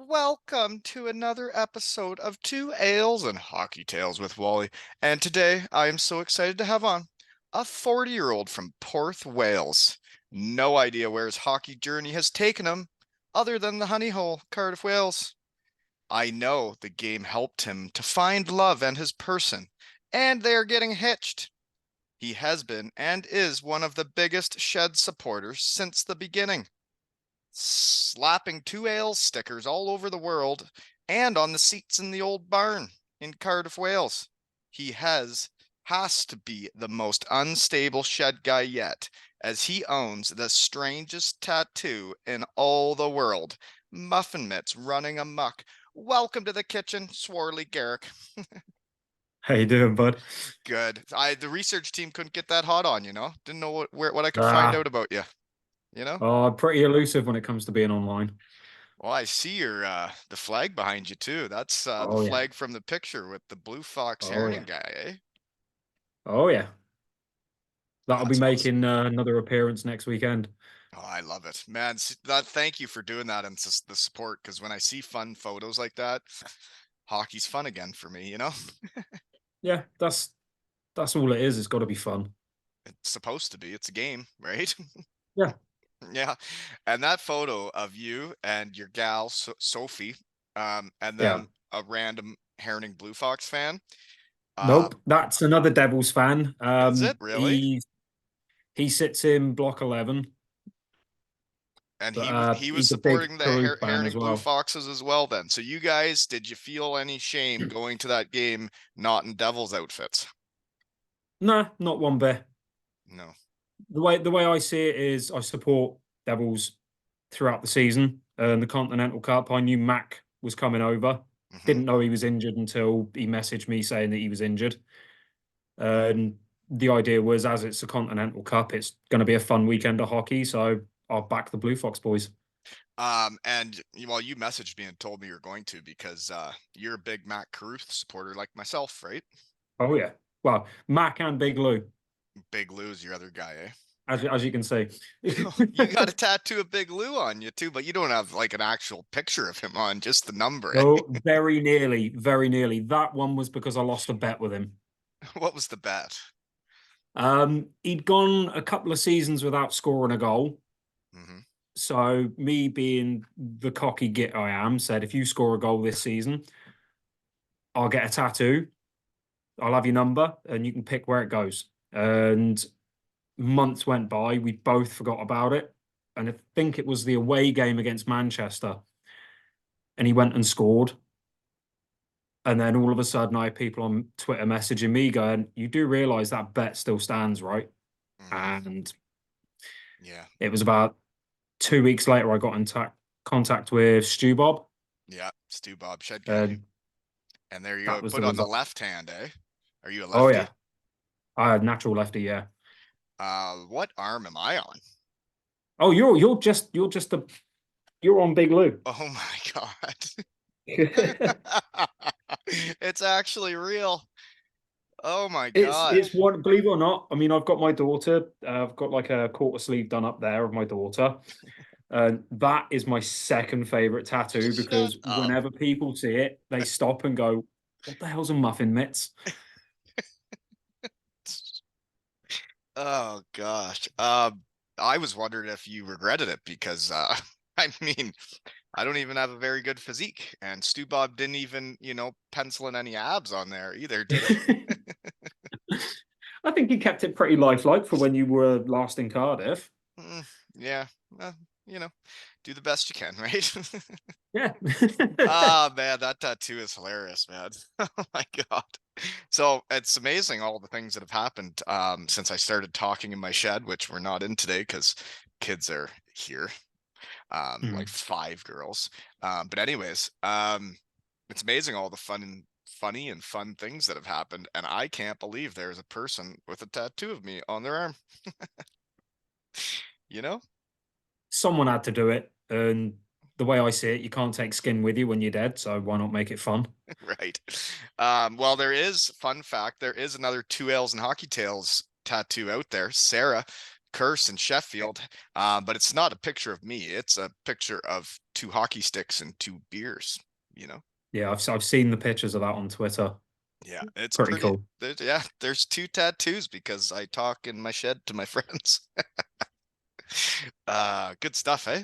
welcome to another episode of Two Ales and Hockey Tales with Wally. And today I am so excited to have on a 40-year-old from Porth, Wales. No idea where his hockey journey has taken him, other than the honey hole, Cardiff, Wales. I know the game helped him to find love and his person, and they are getting hitched. He has been and is one of the biggest Shed supporters since the beginning, slapping two ales stickers all over the world and on the seats in the old barn in Cardiff, Wales. He has to be the most unstable Shed guy yet, as he owns the strangest tattoo in all the world. Muffin Mitts Running amok. Welcome to the kitchen, Swarley Garrick. How you doing, bud? Good. The research team couldn't get that hot on, Didn't know what I could find Ah, out about you, you know? I'm pretty elusive when it comes to being online. Well, I see your the flag behind you too. That's the Oh yeah, flag from the picture with the Blue Fox oh Herning yeah, guy, eh? oh yeah. That'll be That's awesome. making another appearance next weekend. Oh, I love it, man. Thank you for doing that and the support. Because when I see fun photos like that, hockey's fun again for me. Yeah, that's all it is. It's got to be fun. It's supposed to be. It's a game, right? Yeah, Yeah. And that photo of you and your gal Sophie, and yeah. then a random Herning Blue Fox fan. Nope, Um, that's another Devils fan. is it really? He sits in block 11, And but he was he's a big supporting the Carew fan as Herning Blue well. Foxes as well then. So you guys, did you feel any shame going to that game not in Devils outfits? Nah, not one bit. No. The way I see it is, I support Devils throughout the season. And the Continental Cup, I knew Mac was coming over. Hmm. Didn't know he was injured until he messaged me saying that he was injured. And the idea was, as it's a Continental Cup, it's going to be a fun weekend of hockey. So I'll back the Blue Fox boys. And well, you messaged me and told me you're going to because you're a big Matt Caruth supporter like myself, right? Oh yeah. Well, Mac and Big Lou, Big Lou's your other guy, eh? as you can see. You got a tattoo of Big Lou on you too, but you don't have like an actual picture of him on, just the number, eh? Oh, very nearly, very nearly. That one was because I lost a bet with him. What was the bet? He'd gone a couple of seasons without scoring a goal. Hmm. So me being the cocky git I am, said if you score a goal this season, I'll get a tattoo. I'll have your number and you can pick where it goes. And months went by, we both forgot about it. And I think it was the away game against Manchester. And he went and scored. And then all of a sudden I had people on Twitter messaging me going, you do realize that bet still stands, right? Hmm. And Yeah. it was about 2 weeks later I got in contact with Stu Bob. Yeah. Stu Bob Shed guy. And And there you that go. was Put the on the result. left hand, eh? Are you a Oh lefty? yeah. I had natural lefty, yeah. What arm am I on? Oh, you're on Big Lou. Oh my God. It's actually real. Oh my God. It's one, believe it or not. I mean, I've got my daughter. I've got like a quarter sleeve done up there of my daughter. And that is my second favorite tattoo Shut because up. whenever people see it, they stop and go, "What the hell's a muffin mitts?" Oh gosh. I was wondering if you regretted it because I mean, I don't even have a very good physique, and Stu Bob didn't even, pencil in any abs on there either, did he? I think you kept it pretty lifelike for when you were last in Cardiff. Mm, yeah, well, you know, do the best you can, right? Yeah. Ah, man, that tattoo is hilarious, man. Oh my God. So it's amazing all the things that have happened since I started talking in my shed, which we're not in today because kids are here, like Mm. 5 girls. But anyways, it's amazing all the funny and fun things that have happened, and I can't believe there's a person with a tattoo of me on their arm, you know? Someone had to do it, and the way I see it, you can't take skin with you when you're dead, so why not make it fun? Right. Well, there is, fun fact, there is another Two Ales and Hockey Tales tattoo out there. Sarah curse in Sheffield, but it's not a picture of me. It's a picture of 2 hockey sticks and 2 beers, you know? Yeah, I've seen the pictures of that on Twitter. Yeah, it's Pretty pretty. cool. Yeah, there's 2 tattoos because I talk in my shed to my friends. Good stuff, eh?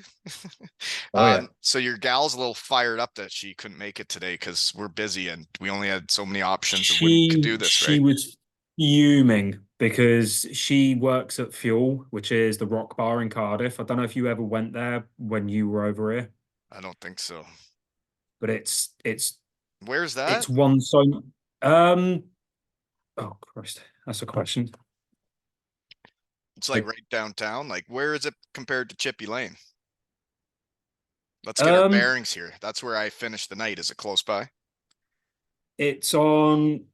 Oh yeah. So your gal's a little fired up that she couldn't make it today because we're busy and we only had so many options and wouldn't could do this, She right? was fuming because she works at Fuel, which is the rock bar in Cardiff. I don't know if you ever went there when you were over here, I don't think so. but Where's that? it's one so um oh Christ, that's a question. It's like Like, right downtown. Like, where is it compared to Chippy Lane? Let's get our um bearings here. That's where I finished the night. Is it close by? it's on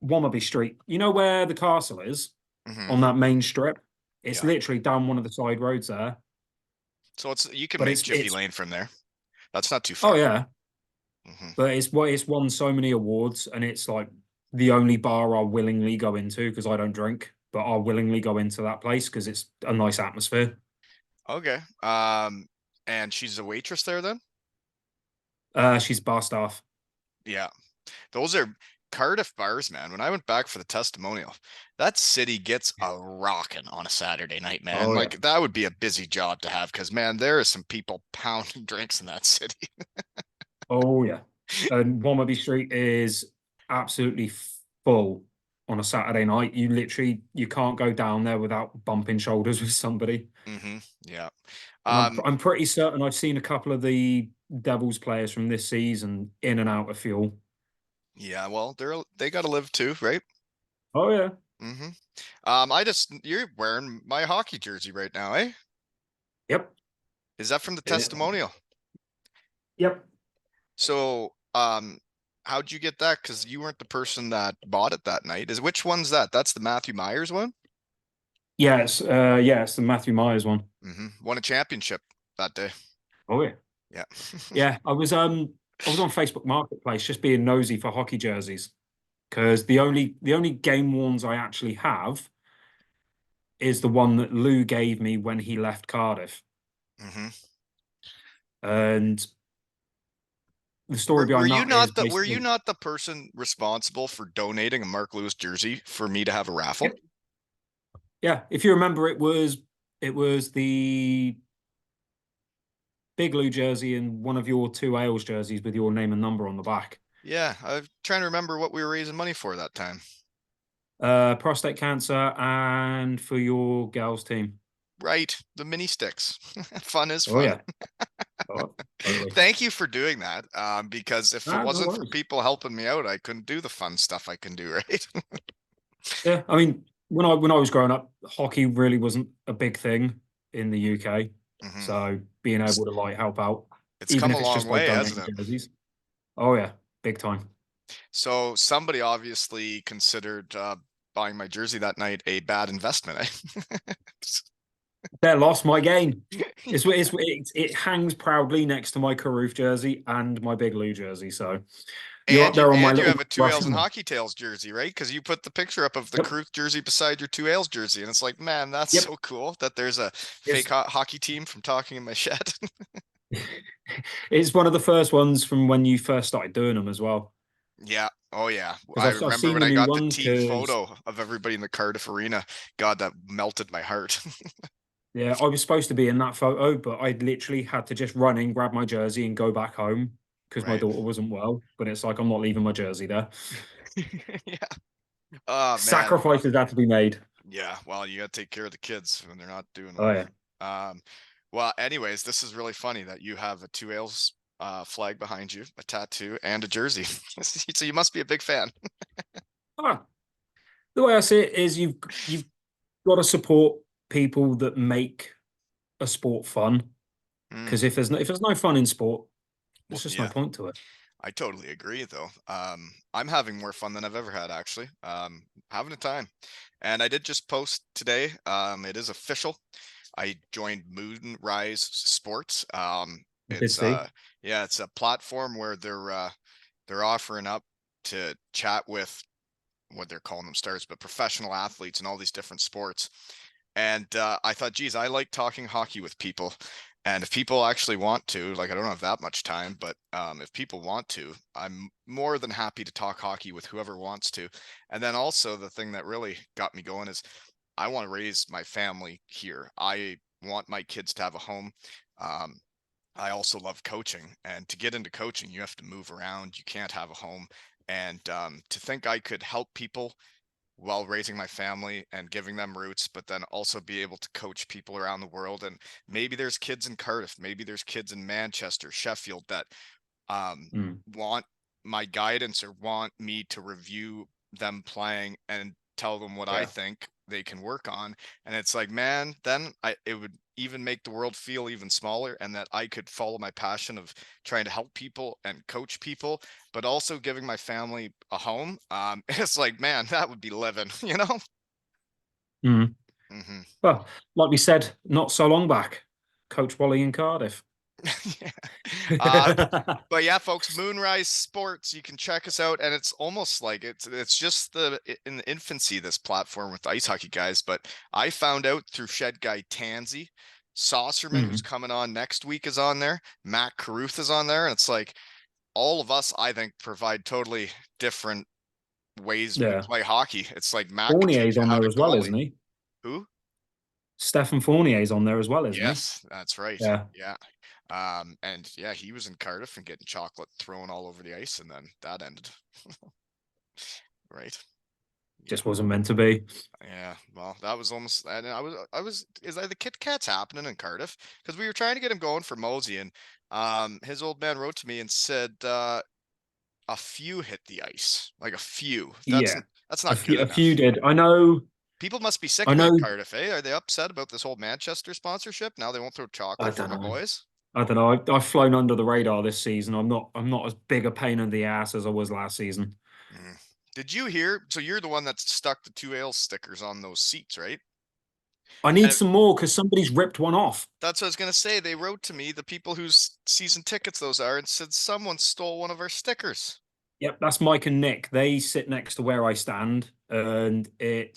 Wommaby Street. You know where the castle is Hmm. on that main strip? It's Yeah. literally down one of the side roads there. So you can But make it's Chippy it's Lane from there. That's not too oh far. yeah, Hmm. but it's won so many awards, and it's like the only bar I'll willingly go into because I don't drink, but I'll willingly go into that place because it's a nice atmosphere. Okay. And she's a waitress there then? She's bar staff. Yeah. Those are Cardiff bars, man. When I went back for the testimonial, that city gets a rocking on a Saturday night, man. Oh yeah, Like that would be a busy job to have because man, there are some people pounding drinks in that city. oh yeah. And Wommaby Street is absolutely full on a Saturday night. You can't go down there without bumping shoulders with somebody. Hmm. Yeah. And Um, I'm pretty certain I've seen a couple of the Devils players from this season in and out of Fuel. yeah, well, they got to live too, right? Oh yeah. Hmm. You're wearing my hockey jersey right now, eh? Yep. Is that from the Yeah. testimonial? Yep. So, how'd you get that? Because you weren't the person that bought it that night. Which one's that? That's the Matthew Myers one? Yeah, it's the Matthew Myers one. Hmm. Won a championship that day. Oh yeah. Yeah. Yeah. I was on Facebook Marketplace just being nosy for hockey jerseys because the only game ones I actually have is the one that Lou gave me when he left Cardiff. Hmm. And the story Were behind you that is not basically the person responsible for donating a Mark Lewis jersey for me to have a raffle? yeah, yeah. If you remember it was the Big Lou jersey and one of your two Ales jerseys with your name and number on the back. Yeah, I'm trying to remember what we were raising money for that time. Prostate cancer and for your girls team. Right, the mini sticks. Fun is Oh fun. yeah. Oh, totally. Thank you for doing that. Because if it Ah, no wasn't for worries. people helping me out, I couldn't do the fun stuff I can do, right? Yeah, I mean, when I was growing up, hockey really wasn't a big thing in the UK. Hmm. So being It's able to like help out, it's even come a if it's long just by way, hasn't donating it? jerseys. Oh yeah, big time. So somebody obviously considered buying my jersey that night a bad investment. Eh? They lost my game. It hangs proudly next to my Carruth jersey and my Big Lou jersey. So you're up there on my And you little have a Two Ales and Rushmore. Hockey Tails jersey, right? Because you put the picture up of the Yep. Cruth jersey beside your Two Ales jersey, and it's like, man, that's Yep. so cool that there's a fake It's hockey team from talking in my shed. it's one of the first ones from when you first started doing them as well. Yeah. Oh yeah. Because I I've remember seen when the I new got the ones. team Because photo of everybody in the Cardiff Arena. God, that melted my heart. yeah, I was supposed to be in that photo, but I literally had to just run in, grab my jersey, and go back home because my Right. daughter wasn't well. But it's like I'm not leaving my jersey there. Yeah. Oh man. Sacrifices had to be made. Yeah. Well, you got to take care of the kids when they're not doing Oh well. yeah. Um, well, anyways, this is really funny that you have a Two Ales flag behind you, a tattoo, and a jersey. So you must be a big fan. Ah, the way I see it is you've got to support people that make a sport fun. Mm, Because if there's no fun in sport, well, there's just no yeah, point to it. I totally agree though. I'm having more fun than I've ever had actually. Having a time. And I did just post today. It is official. I joined Moonrise Sports. I did see. Yeah, it's a platform where they're offering up to chat with what they're calling them stars, but professional athletes in all these different sports. And I thought, geez, I like talking hockey with people. And if people actually want to, like, I don't have that much time, but if people want to, I'm more than happy to talk hockey with whoever wants to. And then also the thing that really got me going is I want to raise my family here. I want my kids to have a home. Um, I also love coaching, and to get into coaching, you have to move around. You can't have a home. And to think I could help people while raising my family and giving them roots, but then also be able to coach people around the world. And maybe there's kids in Cardiff, maybe there's kids in Manchester, Sheffield that um, Mm, want my guidance or want me to review them playing and tell them what I yeah. think they can work on. And it's like, man, then it would even make the world feel even smaller, and that I could follow my passion of trying to help people and coach people, but also giving my family a home. It's like, man, that would be living, you know? Mm. Hmm. Well, like we said not so long back, Coach Wally in Cardiff. Yeah. Uh, but yeah, folks, Moonrise Sports, you can check us out, and it's almost like it's just in the infancy, this platform with the ice hockey guys. But I found out through Shed Guy Tansy, Saucerman, who's Mm, coming on next week, is on there. Matt Caruth is on there, and it's like all of us, I think, provide totally different ways we yeah. play hockey. It's like Matt could teach Fournier's you on how there to as well, goalie. isn't he? Who? Stefan Fournier's on there as well, isn't he? Yes, that's right. Yeah. Yeah. And yeah, he was in Cardiff and getting chocolate thrown all over the ice, and then that ended. Right. Yeah. Just wasn't meant to be. Yeah. Well, that was almost, and is that the Kit Kat's happening in Cardiff? Because we were trying to get him going for Mosey, and his old man wrote to me and said a few hit the ice, like a few. Yeah. That's A not good few, a few enough. did. I know. People must be sick I of that know. Cardiff, eh? Are they upset about this whole Manchester sponsorship? Now they won't throw I chocolate for don't my know. boys? I don't know. I've flown under the radar this season. I'm not as big a pain in the ass as I was last season. Mm. Did you hear? So you're the one that stuck the two ale stickers on those seats, right? I need And some more because somebody's ripped one off. that's what I was gonna say. They wrote to me, the people whose season tickets those are, and said someone stole one of our stickers. Yep, that's Mike and Nick. They sit next to where I stand, and I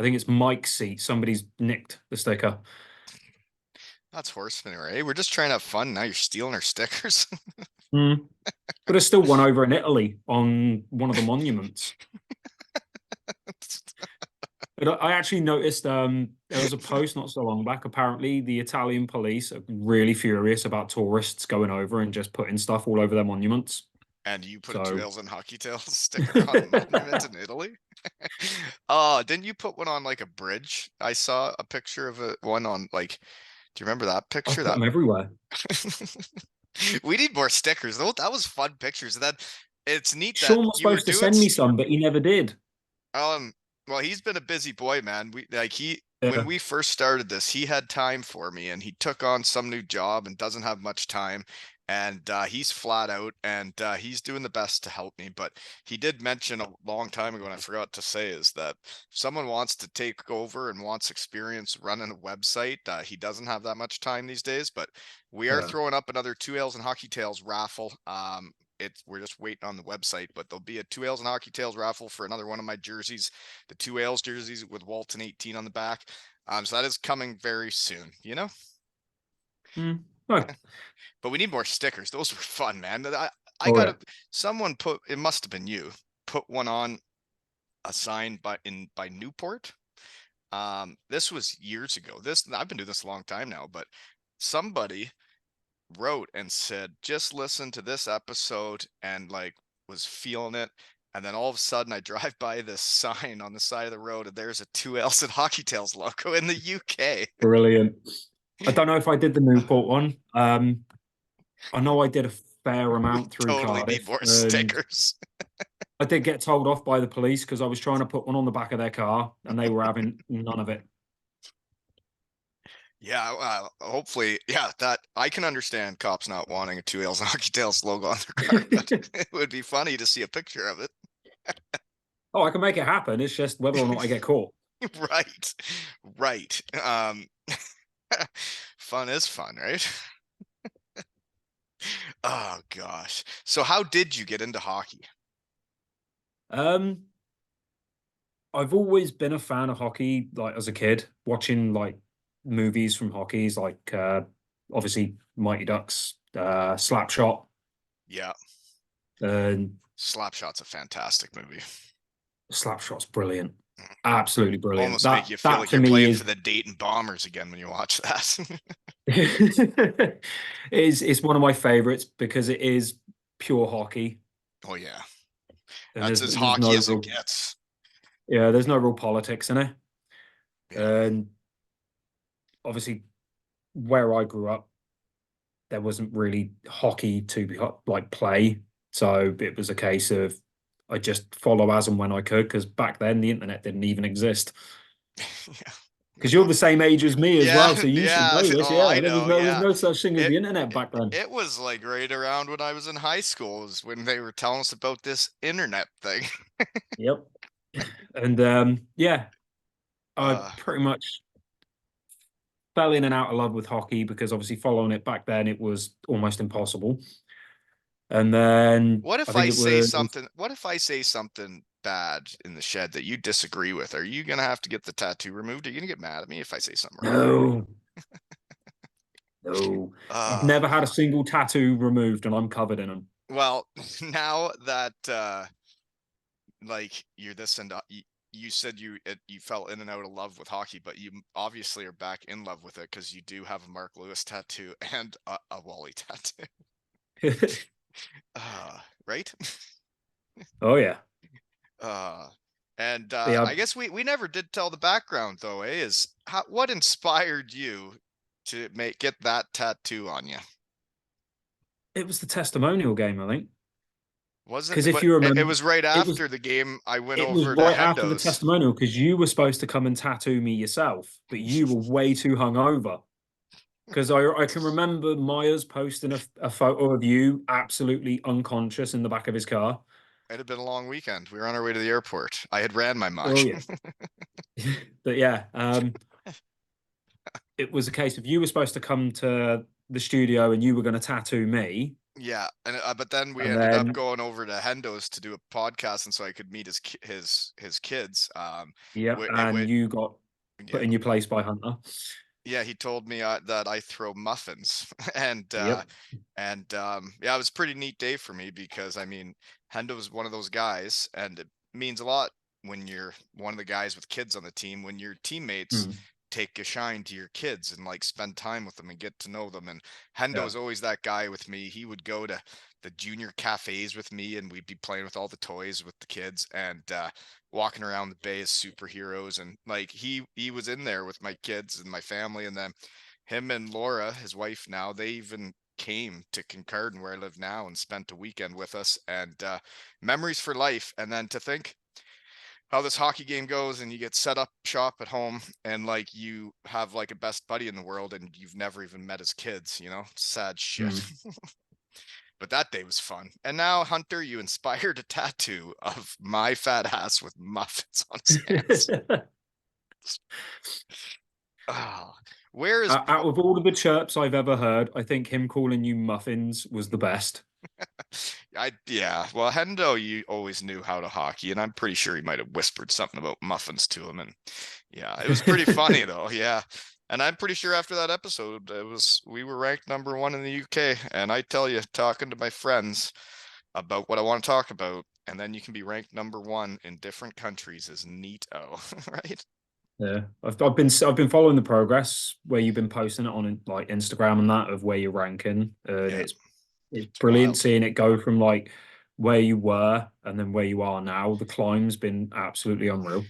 think it's Mike's seat. Somebody's nicked the sticker. That's horse manure, eh? We're just trying to have fun. Now you're stealing our stickers. Mm. But there's still one over in Italy on one of the monuments. But I actually noticed there was a post not so long back. Apparently, the Italian police are really furious about tourists going over and just putting stuff all over their monuments. And you put a two So, ales and hockey tails sticker on a monument in Italy? Didn't you put one on like a bridge? I saw a picture of one on like, do you remember that I picture? put them everywhere. We need more stickers. That was fun pictures. And then it's neat that Sean was you were supposed to doing send me some, but he never did. well, he's been a busy boy, man. When Yeah, we first started this, he had time for me, and he took on some new job and doesn't have much time. And he's flat out, and he's doing the best to help me. But he did mention a long time ago, and I forgot to say, is that if someone wants to take over and wants experience running a website, he doesn't have that much time these days. But we are yeah. throwing up another two ales and hockey tails raffle. We're just waiting on the website, but there'll be a two ales and hockey tails raffle for another one of my jerseys, the two ales jerseys with Walton 18 on the back. So that is coming very soon, you know? Mm. Oh, But we need more stickers. Those were fun, man. I oh got yeah. someone put, it must have been you, put one on a sign by Newport. This was years ago. I've been doing this a long time now, but somebody wrote and said, just listen to this episode, and like was feeling it. And then all of a sudden I drive by this sign on the side of the road, and there's a two L's and Hockey Tales logo in the UK. Brilliant. I don't know if I did the Newport one. I know I did a fair We amount through totally need Cardiff, more and stickers. I did get told off by the police because I was trying to put one on the back of their car, and they were having none of it. Yeah, hopefully, yeah, that I can understand cops not wanting a two L's and Hockey Tales logo on their car, but it would be funny to see a picture of it. Oh, I can make it happen. It's just whether or not I get caught. Right, right. Fun is fun, right? Oh gosh. So how did you get into hockey? Um, I've always been a fan of hockey, like as a kid, watching like movies from hockey's like obviously Mighty Ducks, Slapshot, Yeah, and Slapshot's a fantastic movie. Slapshot's brilliant. Absolutely brilliant. Almost make That you feel that like to you're me playing for is the Dayton Bombers again when you watch that. is one of my favorites because it is pure hockey Oh yeah, and that's as there's hockey no as it real gets. yeah, there's no real politics in it. Yeah. And obviously where I grew up, there wasn't really hockey to be like play. So it was a case of I just follow as and when I could because back then the internet didn't even exist. Yeah. Because you're the same age as me as Yeah, well, so you should yeah. know this. Oh, Yeah, I know. there was Yeah. no such thing as It the internet it, back then. it was like right around when I was in high school is when they were telling us about this internet thing. Yep. And yeah, I Uh, pretty much fell in and out of love with hockey because obviously following it back then it was almost impossible. And then what I if think I it say was something? What if I say something bad in the shed that you disagree with? Are you gonna have to get the tattoo removed? Are you gonna get mad at me if I say something wrong? no, no. I've Uh, never had a single tattoo removed and I'm covered in them. well, now that like you're this and you said you fell in and out of love with hockey, but you obviously are back in love with it because you do have a Mark Lewis tattoo and a Wally tattoo. Right? Oh yeah. Uh, and Yeah, I guess we never did tell the background though, eh? Is what inspired you to get that tattoo on you? it was the testimonial game, I think. Wasn't Because it? if But you it remember, was right it was after the game. I went it was over to right after the Hendo's. testimonial because you were supposed to come and tattoo me yourself, but you were way too hungover. Because I can remember Myers posting a photo of you absolutely unconscious in the back of his car. It had been a long weekend. We were on our way to the airport. I had ran my muck. Oh yeah. But yeah, it was a case of you were supposed to come to the studio and you were going to tattoo me, Yeah, and but then we and ended up then going over to Hendo's to do a podcast, and so I could meet his kids. yep, and you got put Yeah, in your place by Hunter. yeah, he told me that I throw muffins, Yep. yeah, it was a pretty neat day for me because I mean, Hendo was one of those guys, and it means a lot when you're one of the guys with kids on the team, when your teammates Mm, take a shine to your kids and like spend time with them and get to know them. And Hendo yeah. was always that guy with me. He would go to the junior cafes with me and we'd be playing with all the toys with the kids and walking around the bay as superheroes. And like he was in there with my kids and my family. And then him and Laura, his wife now, they even came to Kincardine where I live now and spent a weekend with us and memories for life. And then to think how this hockey game goes and you get set up shop at home and like you have like a best buddy in the world and you've never even met his kids, sad shit. Mm. But that day was fun. And now, Hunter, you inspired a tattoo of my fat ass with muffins on his hands. Oh, where is Out of all of the chirps I've ever heard, I think him calling you muffins was the best. yeah. Well, Hendo, you always knew how to hockey, and I'm pretty sure he might have whispered something about muffins to him. And yeah, it was pretty funny though. Yeah. And I'm pretty sure after that episode, we were ranked number one in the UK. And I tell you, talking to my friends about what I want to talk about, and then you can be ranked number one in different countries is neato, right? Yeah, I've been following the progress where you've been posting it on like Instagram and that of where you're ranking, and Yeah, it's it's brilliant wild. seeing it go from like where you were and then where you are now. The climb's been absolutely unreal.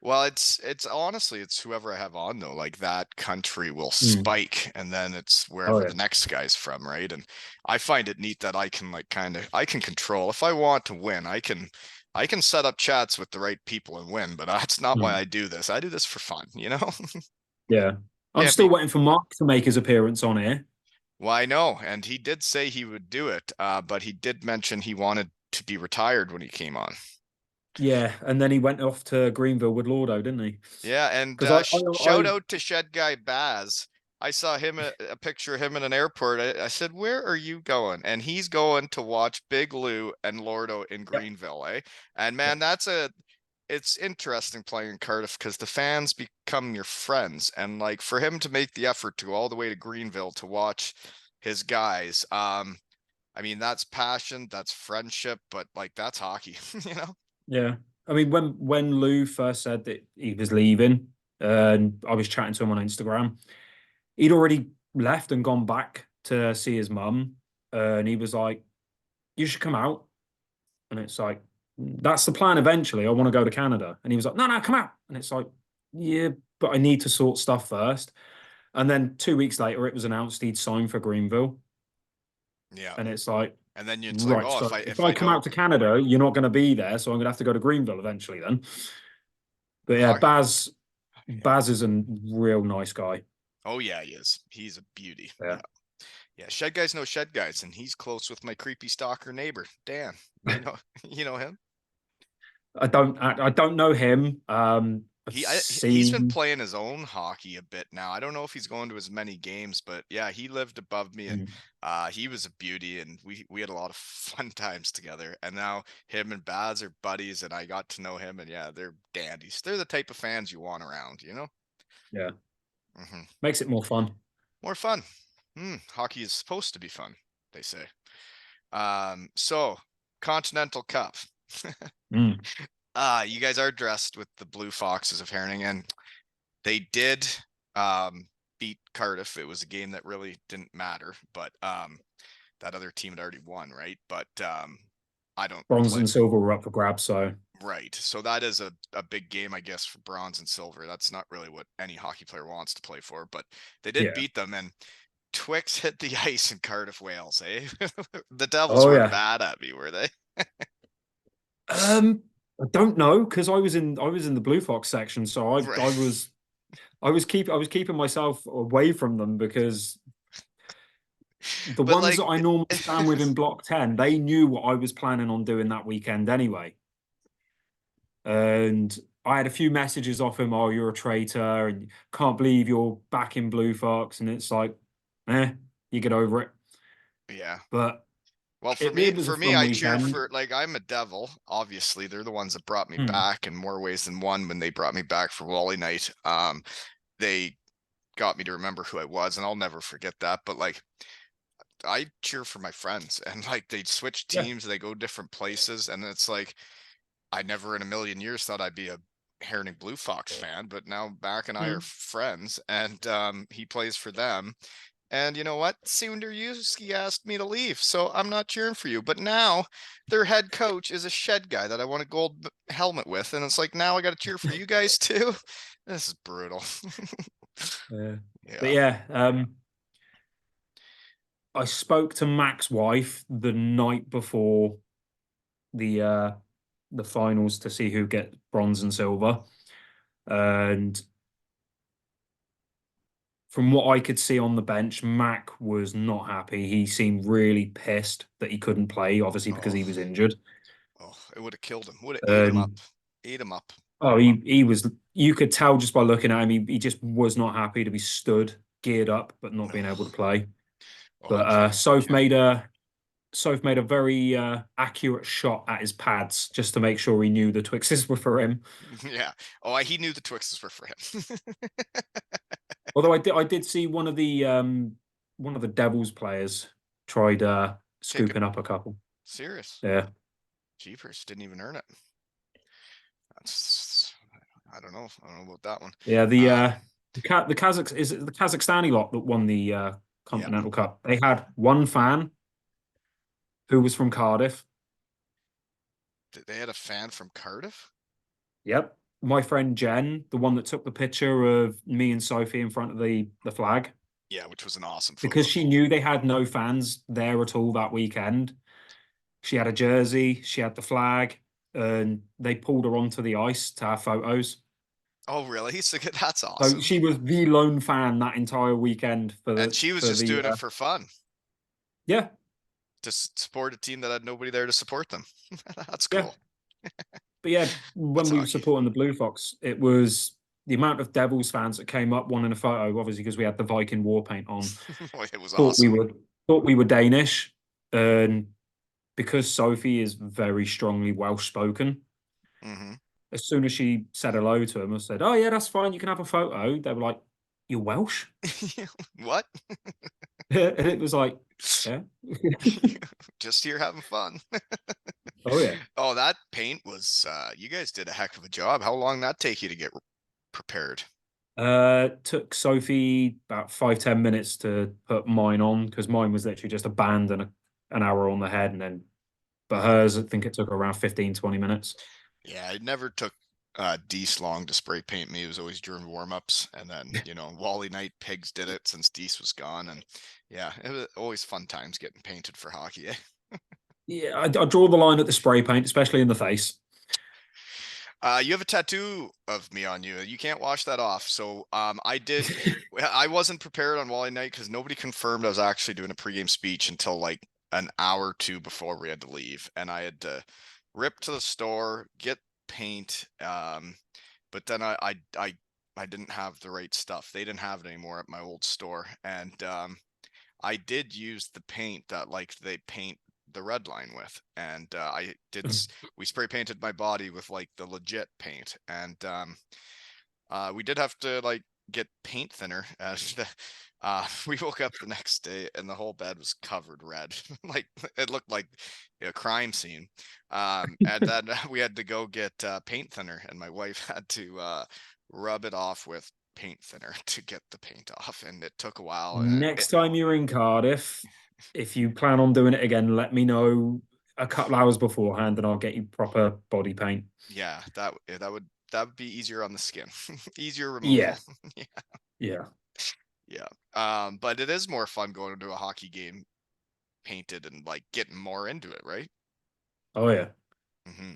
Well, it's honestly it's whoever I have on though, like that country will Mm. spike and then it's Oh wherever yeah. the next guy's from, right? And I find it neat that I can like kind of I can control if I want to win, I can set up chats with the right people and win, but that's not why Mm. I do this. I do this for fun, you know? Yeah. I'm Can't still be waiting for Mark to make his appearance on here. well, I know, and he did say he would do it, but he did mention he wanted to be retired when he came on. Yeah, and then he went off to Greenville with Lordo, didn't he? Yeah, and Because shout out to Shed Guy Baz. I saw him a picture of him in an airport. I said, "Where are you going?" And he's going to watch Big Lou and Lordo in Yep. Greenville, eh? And man, that's a it's interesting playing in Cardiff because the fans become your friends, and like for him to make the effort to go all the way to Greenville to watch his guys, I mean that's passion, that's friendship, but like that's hockey, you know? Yeah. I mean, when Lou first said that he was leaving, and I was chatting to him on Instagram, he'd already left and gone back to see his mum, and he was like, "You should come out." And it's like, "That's the plan eventually. I want to go to Canada." And he was like, "No, no, come out." And it's like, "Yeah, but I need to sort stuff first." And then 2 weeks later, it was announced he'd signed for Greenville, Yeah. and it's like, And then it's like, right. oh, So if I if if I I come out don't to Canada, you're not going to be there, so I'm going to have to go to Greenville eventually then. But yeah, hockey, yeah. Baz is a real nice guy. Oh yeah, he is. He's a beauty. Yeah. Yeah. Yeah, Shed Guys know Shed Guys, and he's close with my creepy stalker neighbor, Dan. You know, you know him. I don't know him. I've He's been seen. playing his own hockey a bit now. I don't know if he's going to as many games, but yeah, he lived above me, and he was a beauty, and we had a lot of fun times together. And now him and Baz are buddies, and I got to know him, and yeah, they're dandies. They're the type of fans you want around, you know? Yeah, Hmm. makes it more fun. More fun. Hockey is supposed to be fun, they say. So Continental Cup. Mm. You guys are dressed with the Blue Foxes of Herning, and they did beat Cardiff. It was a game that really didn't matter, but that other team had already won, right? But I don't Bronze play. and silver were up for grabs, so Right. So that is a big game, I guess, for bronze and silver. That's not really what any hockey player wants to play for, but they did yeah. beat them, and Twix hit the ice in Cardiff, Wales, eh? The Devils Oh weren't yeah. mad at me, were they? I don't know because I was in the Blue Fox section, so Right. I was keeping myself away from them because the But ones like that I normally stand with in Block 10, they knew what I was planning on doing that weekend anyway. And I had a few messages off him, "Oh, you're a traitor, and can't believe you're back in Blue Fox." And it's like, you get over it. yeah. But Well, it was a for me, fun I cheer weekend. for like I'm a Devil. Obviously, they're the ones that brought me Hmm. back in more ways than one when they brought me back for Wally night. They got me to remember who I was, and I'll never forget that. But like, I cheer for my friends, and like they switch Yeah. teams, they go different places, and it's like I never in a million years thought I'd be a Herning Blue Fox fan, but now Mac and I are Hmm. friends, and he plays for them. And you know what? Sunderski asked me to leave, so I'm not cheering for you. But now their head coach is a Shed guy that I want a gold helmet with, and it's like now I got to cheer for you guys too. This is brutal. Yeah. But Yeah. yeah, I spoke to Mac's wife the night before the uh the finals to see who get bronze and silver. And from what I could see on the bench, Mac was not happy. He seemed really pissed that he couldn't play, obviously because Oh, he was injured. oh, it would have killed him. Would have ate him up. And Ate him up. oh, he was, you could tell just by looking at him, he just was not happy to be stood, geared up, but not being able to Oh, play. oh, I But pity him. Soph made a very accurate shot at his pads just to make sure he knew the Twixes were for him. Yeah. Oh, he knew the Twixes were for him. Although I did see one of the Devils players tried Take it scooping up a couple. serious. Yeah. Jeepers, didn't even earn it. That's I don't know. I don't know about that one. Yeah, Um, the Kazakh is it the Kazakhstani lot that won the yeah. Continental Cup. They had one fan who was from Cardiff. They had a fan from Cardiff. Yep. My friend Jen, the one that took the picture of me and Sophie in front of the flag, Yeah, which was an awesome because photo. she knew they had no fans there at all that weekend. She had a jersey, she had the flag, and they pulled her onto the ice to have photos. Oh, really? So that's So awesome. she was the lone fan that entire weekend And she was for just the doing it for fun yeah, to support a team that had nobody there to support them. That's yeah. cool. But yeah, when That's we were hockey. supporting the Blue Fox, it was the amount of Devils fans that came up wanting a photo, obviously because we had the Viking war paint on. It was Thought we awesome. were thought we were Danish, and because Sophie is very strongly Welsh spoken, Hmm. as soon as she said hello to him, I said, "Oh yeah, that's fine. You can have a photo." They were like, "You're Welsh?" What? And it was like, "Yeah." Just here having fun. Oh yeah. Oh, that paint was you guys did a heck of a job. How long did that take you to get prepared? Took Sophie about 5-10 minutes to put mine on because mine was literally just a band and an hour on the head, and then but hers, I think it took around 15-20 minutes. Yeah, it never took Deese long to spray paint me. It was always during warm-ups, and then Wally Night Pigs did it since Deese was gone, and yeah, it was always fun times getting painted for hockey. Yeah, I draw the line at the spray paint, especially in the face. You have a tattoo of me on you. You can't wash that off. So I wasn't prepared on Wally Night because nobody confirmed I was actually doing a pregame speech until like an hour or two before we had to leave, and I had to rip to the store, get paint. But then I didn't have the right stuff. They didn't have it anymore at my old store, and I did use the paint that like they paint the red line with, and we spray painted my body with like the legit paint, and we did have to like get paint thinner. We woke up the next day and the whole bed was covered red, like it looked like a crime scene. And then we had to go get paint thinner, and my wife had to rub it off with paint thinner to get the paint off, and it took a while. And Next time you're in Cardiff, if you plan on doing it again, let me know a couple hours beforehand, and I'll get you proper body paint. yeah, that would be easier on the skin, easier Yeah, removal. Yeah, yeah. yeah. But it is more fun going to a hockey game painted and like getting more into it, right? Oh yeah. hmm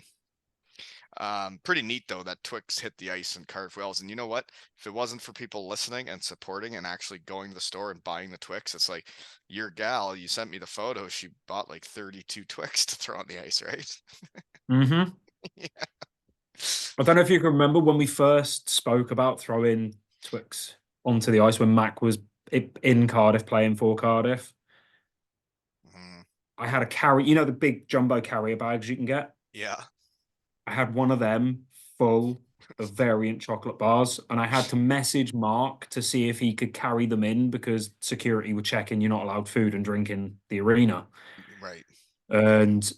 Pretty neat though that Twix hit the ice in Cardiff Wells. And you know what? If it wasn't for people listening and supporting and actually going to the store and buying the Twix, it's like your gal, you sent me the photo. She bought like 32 Twix to throw on the ice, right? Mm-hmm. Yeah. I don't know if you can remember when we first spoke about throwing Twix onto the ice when Mac was in Cardiff playing for Cardiff. Mhm. I had a the big jumbo carrier bags you can get. Yeah. I had one of them full of variant chocolate bars, and I had to message Mark to see if he could carry them in because security were checking you're not allowed food and drink in the arena. Right. And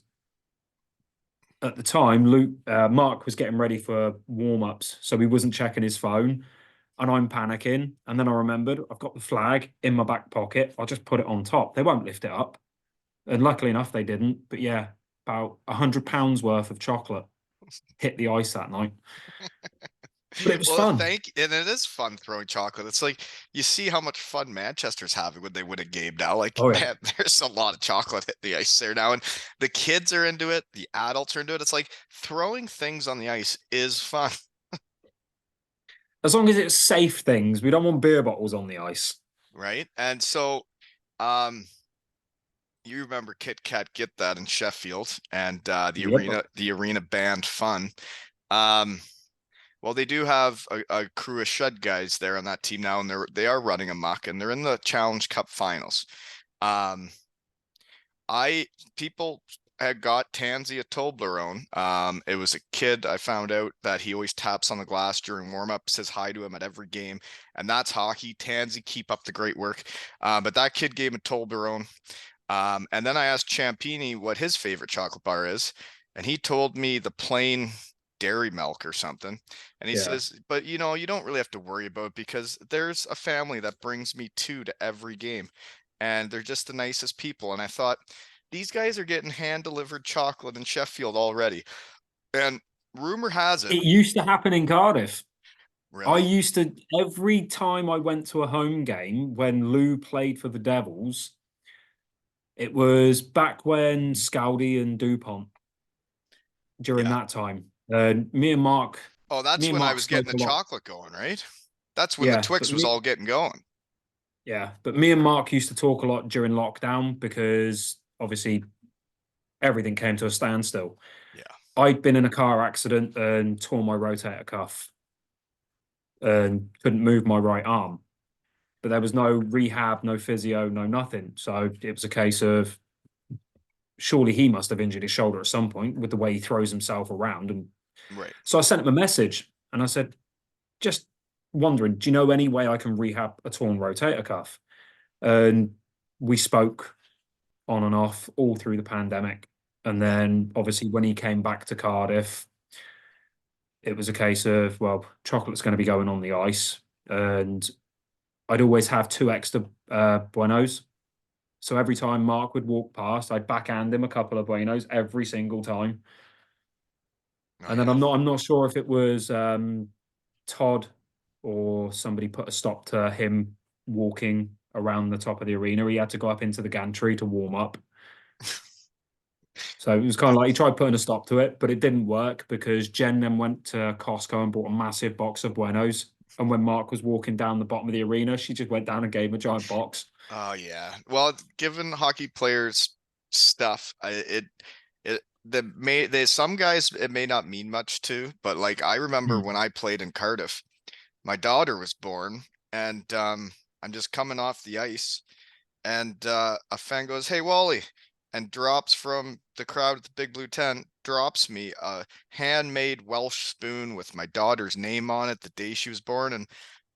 at the time, Mark was getting ready for warm-ups, so he wasn't checking his phone. And I'm panicking. And then I remembered I've got the flag in my back pocket. I'll just put it on top. They won't lift it up. And luckily enough, they didn't. But yeah, about £100 worth of chocolate hit the ice that night. But it was Well, fun. and it is fun throwing chocolate. It's like you see how much fun Manchester's having when they win a game now. Like, Oh yeah. man, there's a lot of chocolate hit the ice there now, and the kids are into it, the adults are into it. It's like throwing things on the ice is fun, As long as it's safe things, we don't want beer bottles on the ice. right? And so, um, you remember Kit Kat Get That in Sheffield, and the Yep. arena band Fun. Um, Well, they do have a crew of shed guys there on that team now, and they are running amok, and they're in the Challenge Cup finals. Um, I people had got Tansy a Toblerone. It was a kid I found out that he always taps on the glass during warm-up, says hi to him at every game, and that's hockey. Tansy, keep up the great work. But that kid gave him a Toblerone. And then I asked Champini what his favorite chocolate bar is, and he told me the plain dairy milk or something. And he Yeah. says, but you don't really have to worry about it because there's a family that brings me two to every game, and they're just the nicest people. And I thought, these guys are getting hand delivered chocolate in Sheffield already. And rumor has it, It used to happen in Cardiff. I really? used to, every time I went to a home game when Lou played for the Devils, it was back when Scaldi and Dupont during Yeah. that time. Oh, that's Me and when I Mark was getting spoke the a lot. chocolate going, right? That's when the Yeah, but Twix was all getting going. me and Mark used to talk a lot during lockdown because obviously everything came to a standstill. Yeah. I'd been in a car accident and tore my rotator cuff and couldn't move my right arm. But there was no rehab, no physio, no nothing. So it was a case of surely he must have injured his shoulder at some point with the way he throws himself around. And Right. So I sent him a message and I said, just wondering, do you know any way I can rehab a torn rotator cuff? And we spoke on and off all through the pandemic. And Yeah. then obviously when he came back to Cardiff, it was a case of, well, chocolate's going to be going on the ice. And I'd always have two extra buenos. So every time Mark would walk past, I'd backhand him a couple of buenos every single time. Oh And then yeah. I'm not sure if it was Todd or somebody put a stop to him walking around the top of the arena. He had to go up into the gantry to warm up. So it was kind of like he tried putting a stop to it, but it didn't work because Jen then went to Costco and bought a massive box of Buenos. And when Mark was walking down the bottom of the arena, she just went down and gave him a giant box. Oh yeah. Well, given hockey players stuff, some guys it may not mean much to, but like I remember when Mm. I played in Cardiff, my daughter was born, and I'm just coming off the ice, and a fan goes, "Hey, Wally," and drops from the crowd at the Big Blue Tent, drops me a handmade Welsh spoon with my daughter's name on it the day she was born, and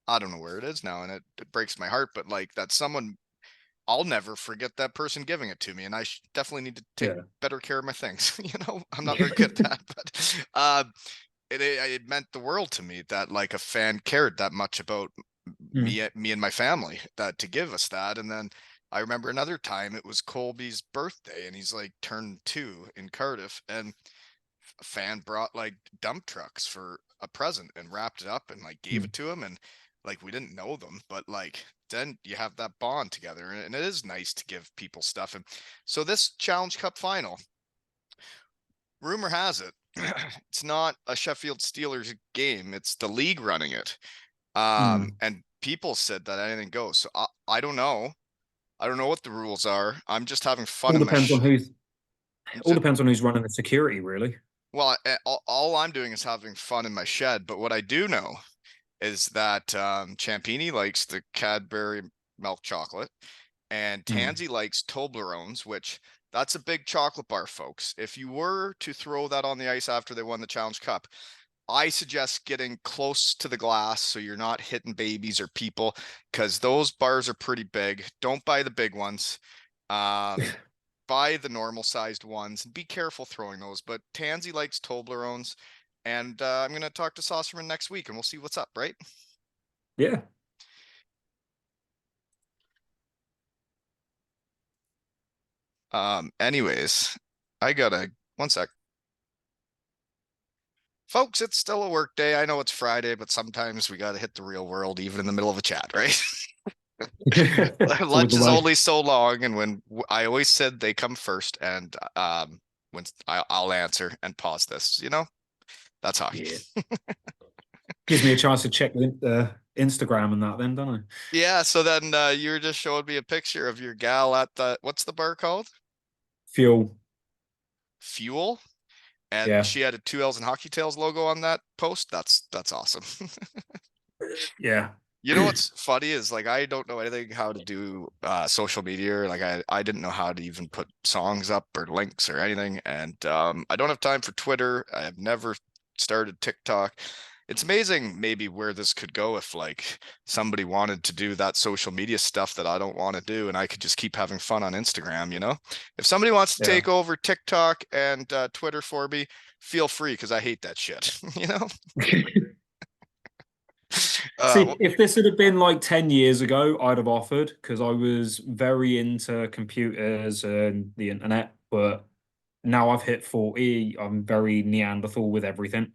I don't know where it is now, and it breaks my heart, but like that someone I'll never forget that person giving it to me, and I definitely need to take Yeah. better care of my things. I'm not very good at that, but it meant the world to me that like a fan cared that much about Mm. me and my family that to give us that. And then I remember another time it was Colby's birthday, and he's like turned 2 in Cardiff, and a fan brought like dump trucks for a present and wrapped it up and like gave Mm. it to him, and like we didn't know them, but like then you have that bond together, and it is nice to give people stuff. And so this Challenge Cup final, rumor has it, it's not a Sheffield Steelers game, it's the league running it. Mm. And people said that anything goes. So I don't know. I don't know what the rules are. I'm just having fun All in my depends on who's all just, depends on who's running the security, really. well, all I'm doing is having fun in my shed. But what I do know is that Champini likes the Cadbury milk chocolate, and Mm. Tansy likes Toblerones, which that's a big chocolate bar, folks. If you were to throw that on the ice after they won the Challenge Cup, I suggest getting close to the glass so you're not hitting babies or people, because those bars are pretty big. Don't buy the big ones. Um, Buy the normal sized ones and be careful throwing those. But Tansy likes Toblerones, and I'm gonna talk to Saucerman next week, and we'll see what's up, right? Yeah. Anyways, I gotta one sec. Folks, it's still a work day. I know it's Friday, but sometimes we gotta hit the real world even in the middle of a chat, right? It's always Lunch the is way. only so long, and when I always said they come first, and when I'll answer and pause this, that's hockey. Yeah. Gives me a chance to check the Instagram and that then, don't I? Yeah, so then you were just showing me a picture of your gal at what's the bar called? Fuel. Fuel, and Yeah. she had a two L's and Hockey Tales logo on that post. That's awesome. Yeah. You know what's funny is like I don't know anything how to do social media, or like I didn't know how to even put songs up or links or anything, and I don't have time for Twitter. I've never started TikTok. It's amazing maybe where this could go if like somebody wanted to do that social media stuff that I don't want to do, and I could just keep having fun on Instagram. If somebody wants to Yeah. take over TikTok and Twitter for me, feel free, because I hate that shit. See, if this had been like 10 years ago, I'd have offered because I was very into computers and the internet. But now I've hit 40, I'm very Neanderthal with everything.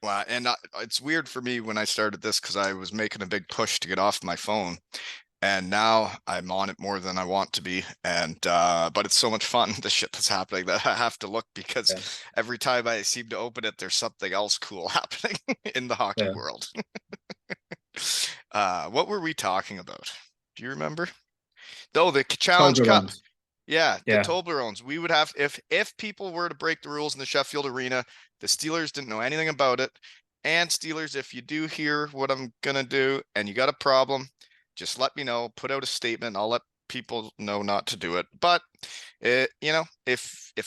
Well, and it's weird for me when I started this because I was making a big push to get off my phone, and now I'm on it more than I want to be. And but it's so much fun, the shit that's happening, that I have to look, because Yeah. every time I seem to open it, there's something else cool happening in the hockey Yeah. world. What were we talking about? Do you remember? Oh, the Challenge Cup. Toblerones. Yeah, the Yeah. Toblerones. We would have, if people were to break the rules in the Sheffield Arena, the Steelers didn't know anything about it. And Steelers, if you do hear what I'm gonna do and you got a problem, just let me know. Put out a statement. I'll let people know not to do it. But if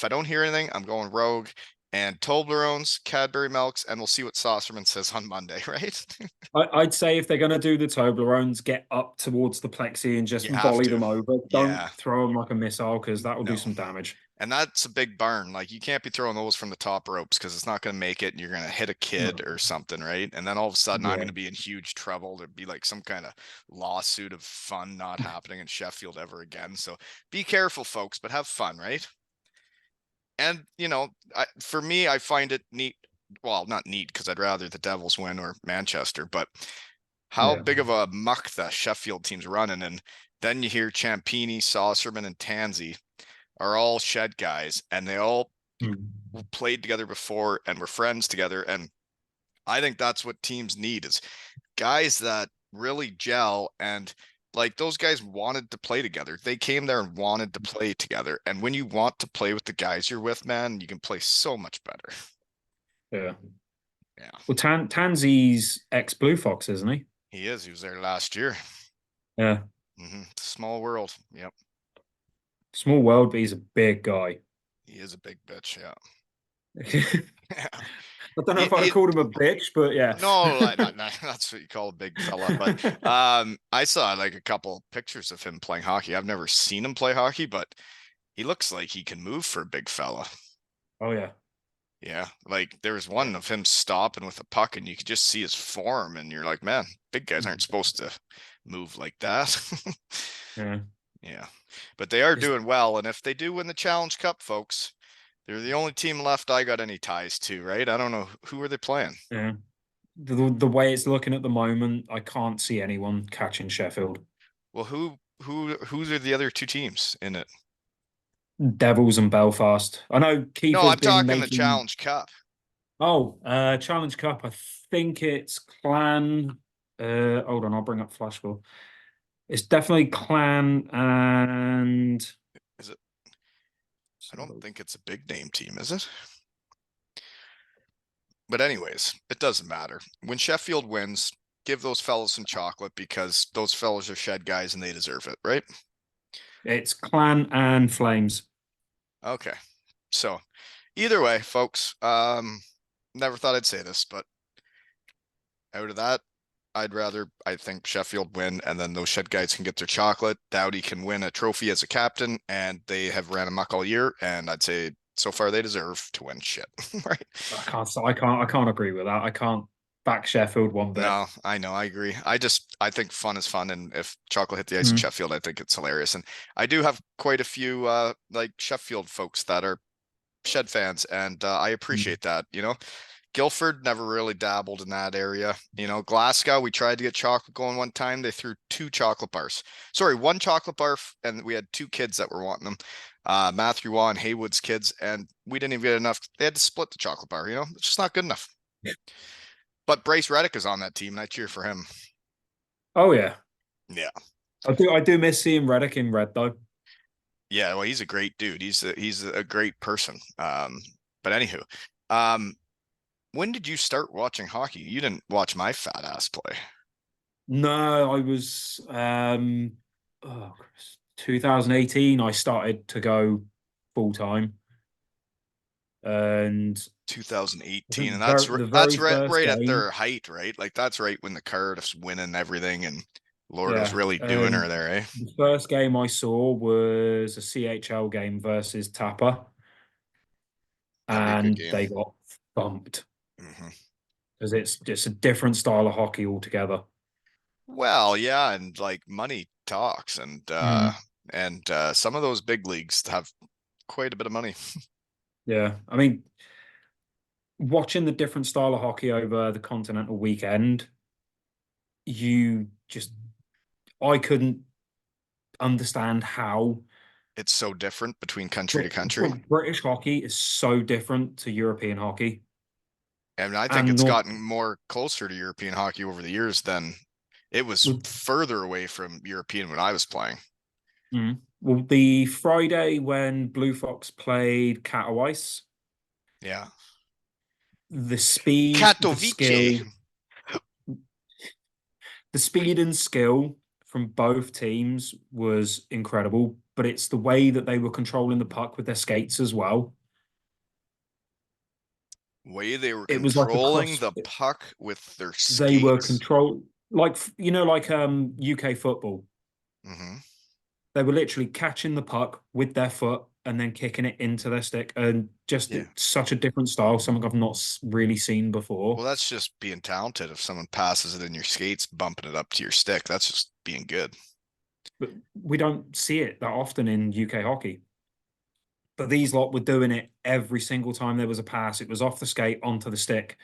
I don't hear anything, I'm going rogue. and Toblerones, Cadbury Milks, and we'll see what Saucerman says on Monday, right? I'd say if they're going to do the Toblerones, get up towards the plexi and just You have volley to. them over. Don't Yeah, throw them like a missile because that will do no. some damage. And that's a big barn. Like you can't be throwing those from the top ropes because it's not going to make it and you're going to hit a kid No. or something, right? And then all of a sudden I'm Yeah. going to be in huge trouble. There'd be like some kind of lawsuit of fun not happening in Sheffield ever again. So be careful, folks, but have fun, right? And, for me, I find it neat. Well, not neat because I'd rather the Devils win or Manchester, but how Yeah. big of a muck the Sheffield team's running. And then you hear Champini, Saucerman, and Tansy are all shed guys, and they all Mm. played together before and were friends together. And I think that's what teams need is guys that really gel, and like those guys wanted to play together. They came there and wanted to play together. And when you want to play with the guys you're with, man, you can play so much better. Yeah. Yeah, Well, Tansy's ex Blue Fox, isn't he? he is. He was there last year. Yeah. Small world. Yep. Small world, but he's a big guy. He is a big bitch. Yeah. I Yeah. don't know if I'd have called him a bitch, but yeah. No, that's what you call a big fella. But I saw like a couple pictures of him playing hockey. I've never seen him play hockey, but he looks like he can move for a big fella. Oh yeah. Yeah, like there was Yeah. one of him stopping with a puck, and you could just see his form, and you're like, man, big guys aren't supposed to move like that. Yeah. Yeah, but they are It's, doing well, and if they do win the Challenge Cup, folks, they're the only team left I got any ties to, right? I don't know who are they playing. yeah. The way it's looking at the moment, I can't see anyone catching Sheffield. Well, who's are the other two teams in it? Devils and Belfast. I know Keith No, has I'm been talking the making. Challenge Cup. Oh, Challenge Cup. I think it's Clan. Hold on, I'll bring up Flash Score. It's definitely Clan and. Is it? I don't think it's a big name team, is it? But anyways, it doesn't matter. When Sheffield wins, give those fellas some chocolate because those fellas are shed guys and they deserve it, right? It's Clan and Flames. Okay. So either way, folks, never thought I'd say this, but out of that, I think Sheffield win, and then those shed guys can get their chocolate. Dowdy can win a trophy as a captain, and they have ran amok all year, and I'd say so far they deserve to win shit, right? I can't agree with that. I can't back Sheffield one bit. No, I know, I agree. I think fun is fun, and if chocolate hit the ice in Mm. Sheffield, I think it's hilarious. And I do have quite a few like Sheffield folks that are Shed fans, and I Mm. appreciate that. Guildford never really dabbled in that area. Glasgow, we tried to get chocolate going one time. They threw two chocolate bars. Sorry, one chocolate bar, and we had two kids that were wanting them. Matthew Waugh and Haywood's kids, and we didn't even get enough. They had to split the chocolate bar. It's just not good enough. But Bryce Reddick is on that team, and I cheer for him. Oh yeah, Yeah. I do miss seeing Reddick in red though. Yeah, well, he's a great dude. He's a great person. But anywho, um, when did you start watching hockey? You didn't watch my fat ass play. No, I was 2018. I started to go full time, and I 2018, think and the that's very first right at game, their height, right? Like that's right when the Cardiff's winning everything, and Lord was yeah, really doing her there, eh? the first game I saw was a CHL game versus Tapper, That'd be a good and game. they got thumped Hmm. because it's just a different style of hockey altogether. Well, yeah, and like money talks, and Mm. some of those big leagues have quite a bit of money. Yeah, I mean, watching the different style of hockey over the continental weekend, you just I couldn't understand how It's so different between country to country. British hockey is so different to European hockey. And I think And it's not, gotten more closer to European hockey over the years than it was well, further away from European when I was playing. well, the Friday when Blue Fox played Katowice, Yeah. the speed, Katowice. the speed and skill from both teams was incredible, but it's the way that they were controlling the puck with their skates as well. Way they were It was like a controlling cross. the puck with their They were skates. control like like UK football. Hmm. They were literally catching the puck with their foot and then kicking it into their stick, and just Yeah. such a different style, something I've not really seen before. Well, that's just being talented. If someone passes it in your skates, bumping it up to your stick, that's just being good. But we don't see it that often in UK hockey. But these lot were doing it every single time there was a pass. It was off the skate onto the stick.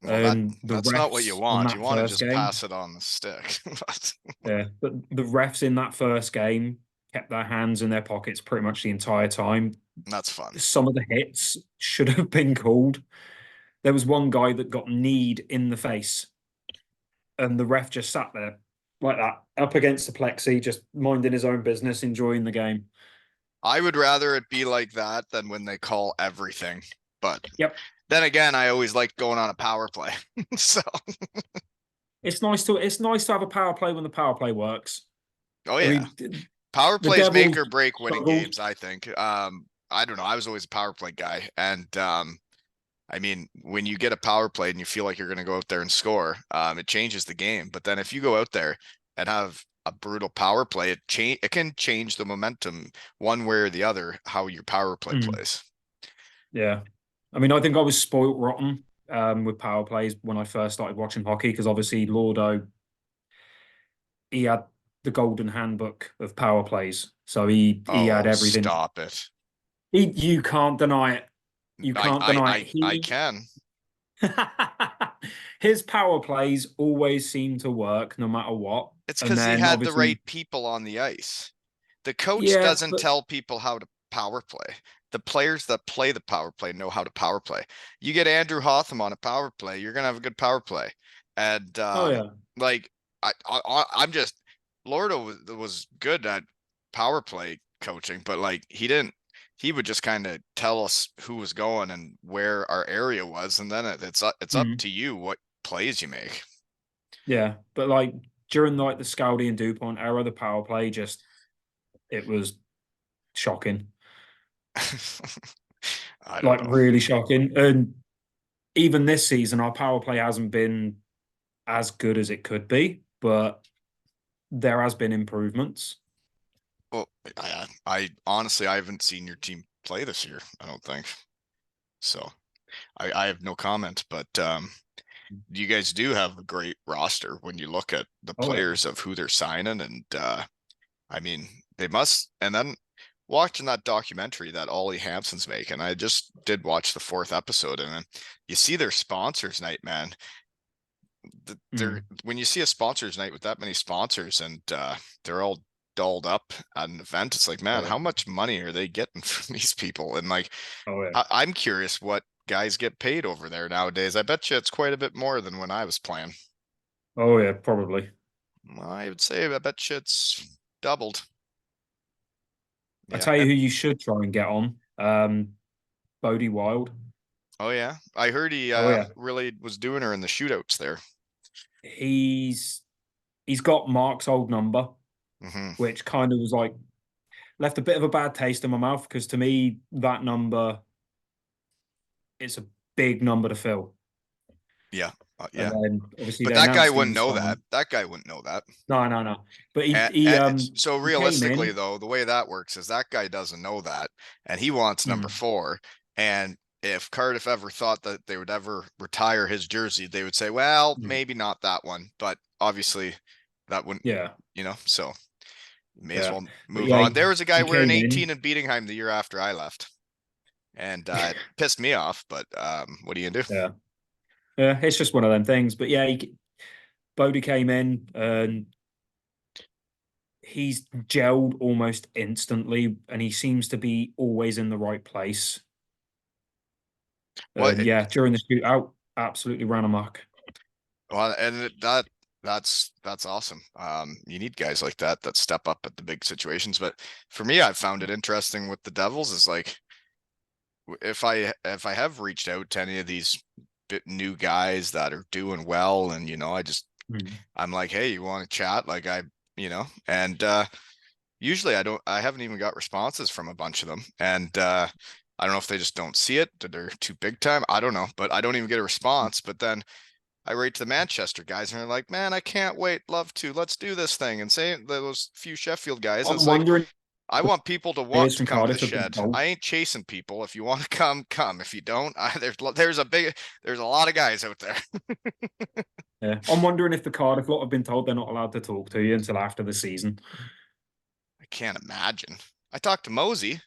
Well, And the that's not what you refs on want. You that want to first just game, pass it on the stick. But yeah, but the refs in that first game kept their hands in their pockets pretty much the entire time. that's fun. Some of the hits should have been called. There was one guy that got kneed in the face, and the ref just sat there like that, up against the plexi, just minding his own business, enjoying the game. I would rather it be like that than when they call everything. But Yep. then again, I always like going on a power play. So, It's nice to have a power play when the power play works. oh I yeah, mean, power the plays make Devils or break winning struggled. games, I think. I don't know. I was always a power play guy. And I mean, when you get a power play and you feel like you're going to go out there and score, it changes the game. But then if you go out there and have a brutal power play, it can change the momentum one way or the other, how your power play Mm, plays. yeah. I mean, I think I was spoilt rotten with power plays when I first started watching hockey because obviously Lordo, he had the golden handbook of power plays. So he had Oh, everything. stop it. You can't deny it. You can't deny it. I can. His power plays always seem to work no matter what. It's And because he then had the obviously, right people on the ice. The coach yeah, doesn't but tell people how to power play. The players that play the power play know how to power play. You get Andrew Hotham on a power play, you're gonna have a good power play. And oh yeah. like I'm just Lordo was good at power play coaching, but like he would just kind of tell us who was going and where our area was, and then it's up Mm, to you what plays you make. yeah. But like during like the Scaldi and DuPont era, the power play just it was shocking. I don't Like know. really shocking. And even this season, our power play hasn't been as good as it could be, but there has been improvements. Well, I honestly I haven't seen your team play this year, I don't think. So I have no comment, but you guys do have a great roster when you look at the Oh yeah. players of who they're signing, and I mean they must. And then watching that documentary that Ollie Hampson's making, I just did watch the fourth episode, and then you see their sponsors night, man. They're Mm. when you see a sponsors night with that many sponsors and they're all dolled up at an event, it's like, man, Oh how yeah. much money are they getting from these people? And like, Oh yeah. I'm curious what guys get paid over there nowadays. I bet you it's quite a bit more than when I was playing. Oh yeah, probably. I would say I bet you it's doubled. I Yeah. tell you who you should try and get on. Bodie Wild. Oh yeah. I heard he Oh yeah. really was doing her in the shootouts there. He's he's got Mark's old number, Hmm. which kind of was like left a bit of a bad taste in my mouth because to me that number is a big number to fill. Yeah. And Yeah. then obviously But they that guy announced he wouldn't was know that. signed. That guy wouldn't know that. No, no, no. But he And so he came realistically, in. though, the way that works is that guy doesn't know that, and he wants number Hmm, 4. And if Cardiff ever thought that they would ever retire his jersey, they would say, well, hmm, maybe not that one. But obviously, that wouldn't, yeah, so may as yeah. well But move yeah, on. There was a guy he wearing came 18 in. in Beatingham the year after I left, and it pissed me off. But what do you do? Yeah. Yeah, it's just one of them things. But yeah, Bodie came in and he's gelled almost instantly, and he seems to be always in the right place. What? And yeah, during the shootout, absolutely ran amok. Well, and that's awesome. You need guys like that that step up at the big situations. But for me, I've found it interesting with the Devils is like if I have reached out to any of these new guys that are doing well, and Mm. I'm like, hey, you want to chat? Like and usually I haven't even got responses from a bunch of them, and I don't know if they just don't see it, that they're too big time. I don't know, but I don't even get a response. But then I write to the Manchester guys and they're like, man, I can't wait. Love to. Let's do this thing. And say those few Sheffield guys. And I'm it's like, wondering I if want people to want players to from come to the Cardiff have been shed. told. I ain't chasing people. If you want to come, come. If you don't, there's a lot of guys out there. Yeah, I'm wondering if the Cardiff lot have been told they're not allowed to talk to you until after the season. I can't imagine. I talked to Mosey.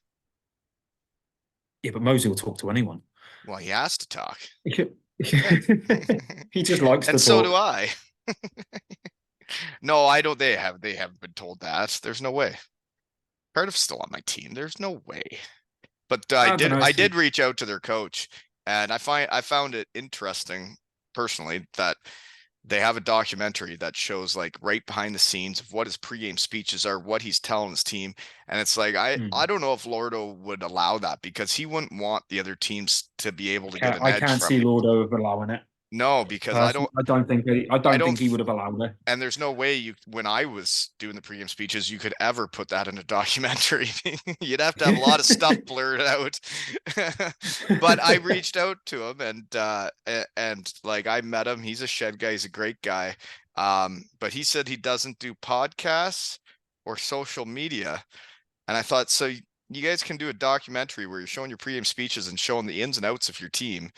Yeah, but Mosey will talk to anyone. Well, he has to talk. He just likes to And so do talk. I. No, I don't. They haven't been told that. There's no way. Cardiff's still on my team. There's no way. But I don't know. I did reach out to their coach, and I found it interesting personally that they have a documentary that shows like right behind the scenes of what his pregame speeches are, what he's telling his team, and it's like I don't know if Lordo would allow that because he wouldn't want the other teams to be able to get an I edge can't from see him. Lordo allowing it. No, because Personally, I I don't don't think he would have allowed it. and there's no way when I was doing the pregame speeches, you could ever put that in a documentary. You'd have to have a lot of stuff blurred out. But I reached out to him and like I met him. He's a shed guy. He's a great guy. But he said he doesn't do podcasts or social media. And I thought, so you guys can do a documentary where you're showing your pregame speeches and showing the ins and outs of your team,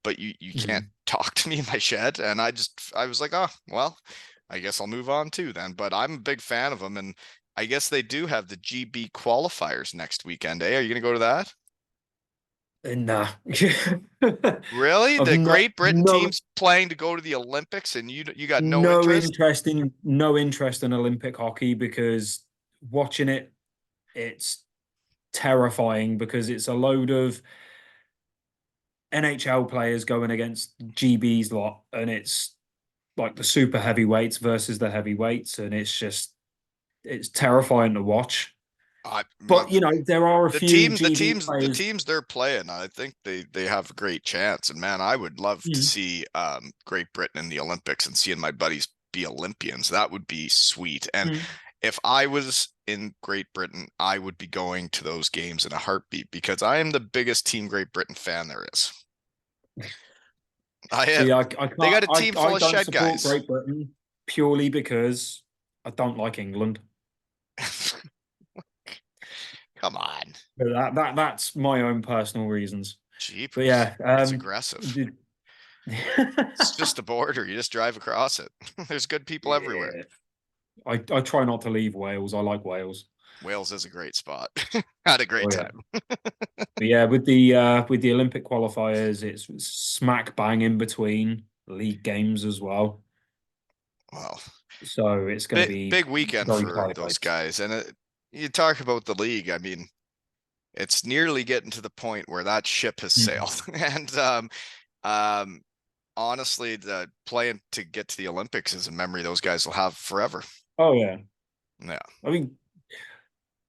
but you can't talk to me in my shed. And I was like, oh, well, I guess I'll move on too then. But I'm a big fan of them. And I guess they do have the GB qualifiers next weekend. Eh? Are you going to go to that? Nah. Really? I've The not Great Britain no team's playing to go to the Olympics and you got no interest? no interest in Olympic hockey because watching it, it's terrifying because it's a load of NHL players going against GB's lot, and it's like the super heavyweights versus the heavyweights, and it's terrifying to watch. I, But you know, there are a few GB the players. teams they're playing, I think they have a great chance. And man, I would love to Mm, see Great Britain in the Olympics and seeing my buddies be Olympians. That would be sweet. And mm. if I was in Great Britain, I would be going to those games in a heartbeat because I am the biggest Team Great Britain fan there is. I am. See, I They can't. got a team I full of don't shed support guys. Great Britain purely because I don't like England. Come on. But that's my own personal reasons. But Jeepers. yeah, That's aggressive. the- It's just the border. You just drive across it. There's good people everywhere. yeah, I try not to leave Wales. I like Wales. Wales is a great spot. Had a Oh great yeah. time. But yeah, with the Olympic qualifiers, it's smack bang in between league games as well. Well, So it's going to be big weekend very for tight those race. guys. And you talk about the league. I mean, it's nearly getting to the point where that ship has Mm. sailed. And um, honestly, the playing to get to the Olympics is a memory those guys will have forever. Oh yeah. Yeah. I mean,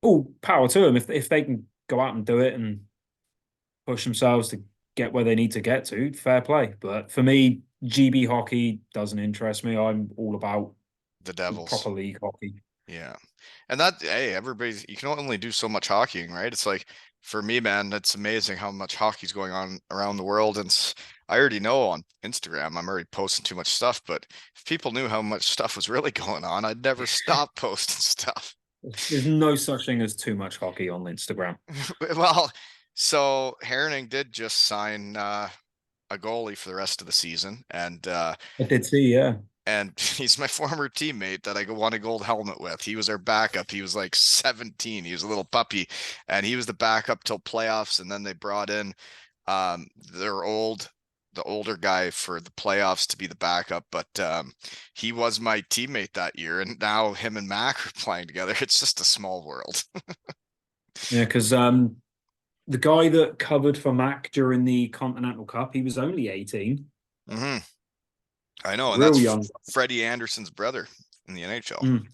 all power to them if they can go out and do it and push themselves to get where they need to get to. Fair play. But for me, GB hockey doesn't interest me. I'm all about The Devils. proper league hockey. Yeah. And that, hey, you can only do so much hockeying, right? It's like, for me, man, it's amazing how much hockey's going on around the world. And I already know on Instagram, I'm already posting too much stuff. But if people knew how much stuff was really going on, I'd never stop posting stuff. There's no such thing as too much hockey on Instagram. Well, so Herning did just sign a goalie for the rest of the season. I did see, yeah. And he's my former teammate that I won a gold helmet with. He was our backup. He was like 17. He was a little puppy, and he was the backup till playoffs. And then they brought in the older guy for the playoffs to be the backup. But he was my teammate that year, and now him and Mac are playing together. It's just a small world. Yeah, because the guy that covered for Mac during the Continental Cup, he was only 18. Mm-hmm. I know, and Real that's young. Freddie Anderson's brother in the NHL.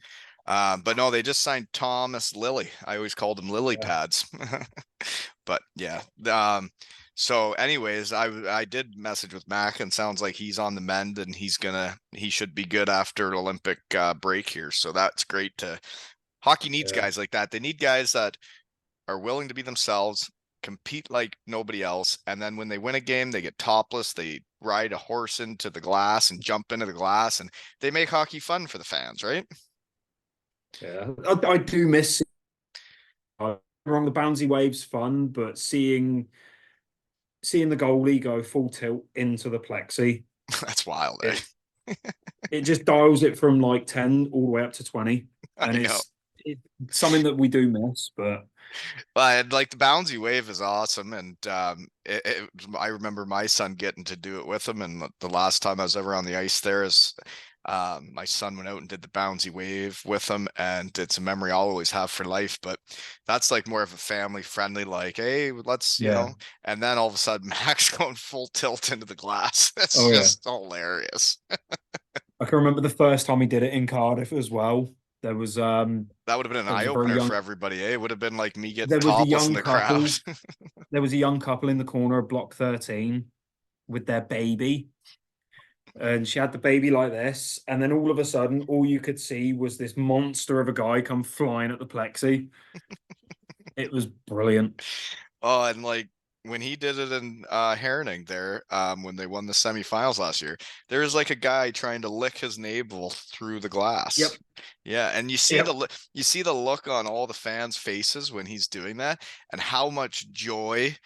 Mm. But no, they just signed Thomas Lily. I always called him Lily Yeah. Pads. But yeah. So anyways, I did message with Mac and sounds like he's on the mend and he should be good after an Olympic break here. So that's great hockey needs Yeah. guys like that. They need guys that are willing to be themselves, compete like nobody else, and then when they win a game, they get topless, they ride a horse into the glass and jump into the glass, and they make hockey fun for the fans, right? Yeah, I do miss wrong the bouncy waves fun, but seeing the goalie go full tilt into the plexi, That's wild, eh? it it just dials it from like 10 all the way up to 20, I and know. it's something that we do miss, but But like the bouncy wave is awesome, and I remember my son getting to do it with him. And the last time I was ever on the ice there is, my son went out and did the bouncy wave with him, and it's a memory I'll always have for life. But that's like more of a family friendly, like, hey, let's, yeah. and then all of a sudden Max going full tilt into the glass. That's Oh yeah. just hilarious. I can remember the first time he did it in Cardiff as well. There was um That would have been an there was eye a very opener for young everybody, eh? It would have been like me getting there was a topless in young the crowd. couple. There was a young couple in the corner of block 13 with their baby. And she had the baby like this, and then all of a sudden, all you could see was this monster of a guy come flying at the plexi. It was brilliant. Oh, and like when he did it in Herning there, when they won the semifinals last year, there was like a guy trying to lick his navel through the glass. Yep. Yeah, and Yep. you see the look on all the fans' faces when he's doing that, and how much joy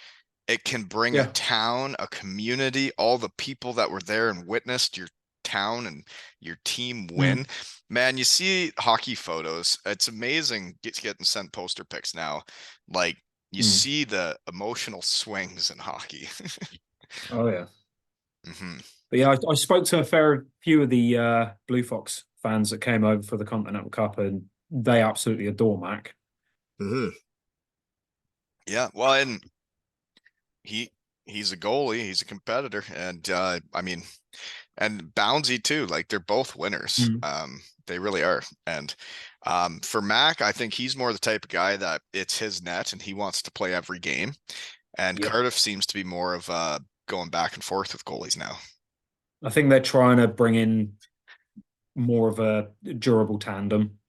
it can bring a Yeah. town, a community, all the people that were there and witnessed your town and your team win. Mm, Man, you see hockey photos. It's amazing getting sent poster pics now. Like you mm. see the emotional swings in hockey. Oh yeah. Hmm. But yeah, I spoke to a fair few of the Blue Fox fans that came over for the Continental Cup, and they absolutely adore Mac. Hmm. Yeah, well, and he he's a goalie, he's a competitor, and I mean, and Bouncy too. Like they're both winners. Mm. They really are. And for Mac, I think he's more the type of guy that it's his net and he wants to play every game. And Yep. Cardiff seems to be more of going back and forth with goalies now. I think they're trying to bring in more of a durable tandem.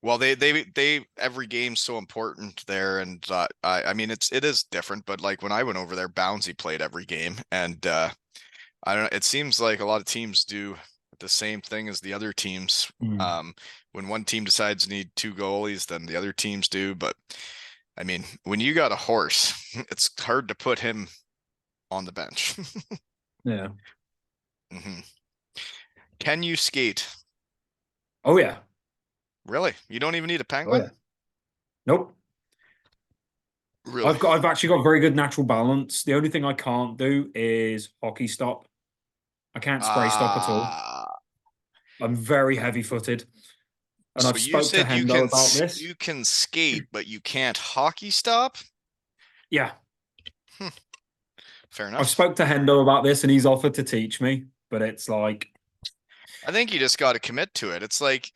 Well, they every game's so important there, and I mean it is different, but like when I went over there, Bouncy played every game, and I don't know. It seems like a lot of teams do the same thing as the other teams. Mm. When one team decides to need two goalies, then the other teams do. But I mean, when you got a horse, it's hard to put him on the bench. Yeah. Hmm. Can you skate? Oh yeah. Really? You don't even need a Oh penguin? yeah. Nope. Really? I've actually got very good natural balance. The only thing I can't do is hockey stop. I can't spray stop at all. Ah, I'm very heavy footed. And so I've you spoke to said Hendo about this. you can skate, but you can't hockey stop? Yeah. Hmm, fair I've enough. spoke to Hendo about this and he's offered to teach me, but it's like, I think you just got to commit to it. It's like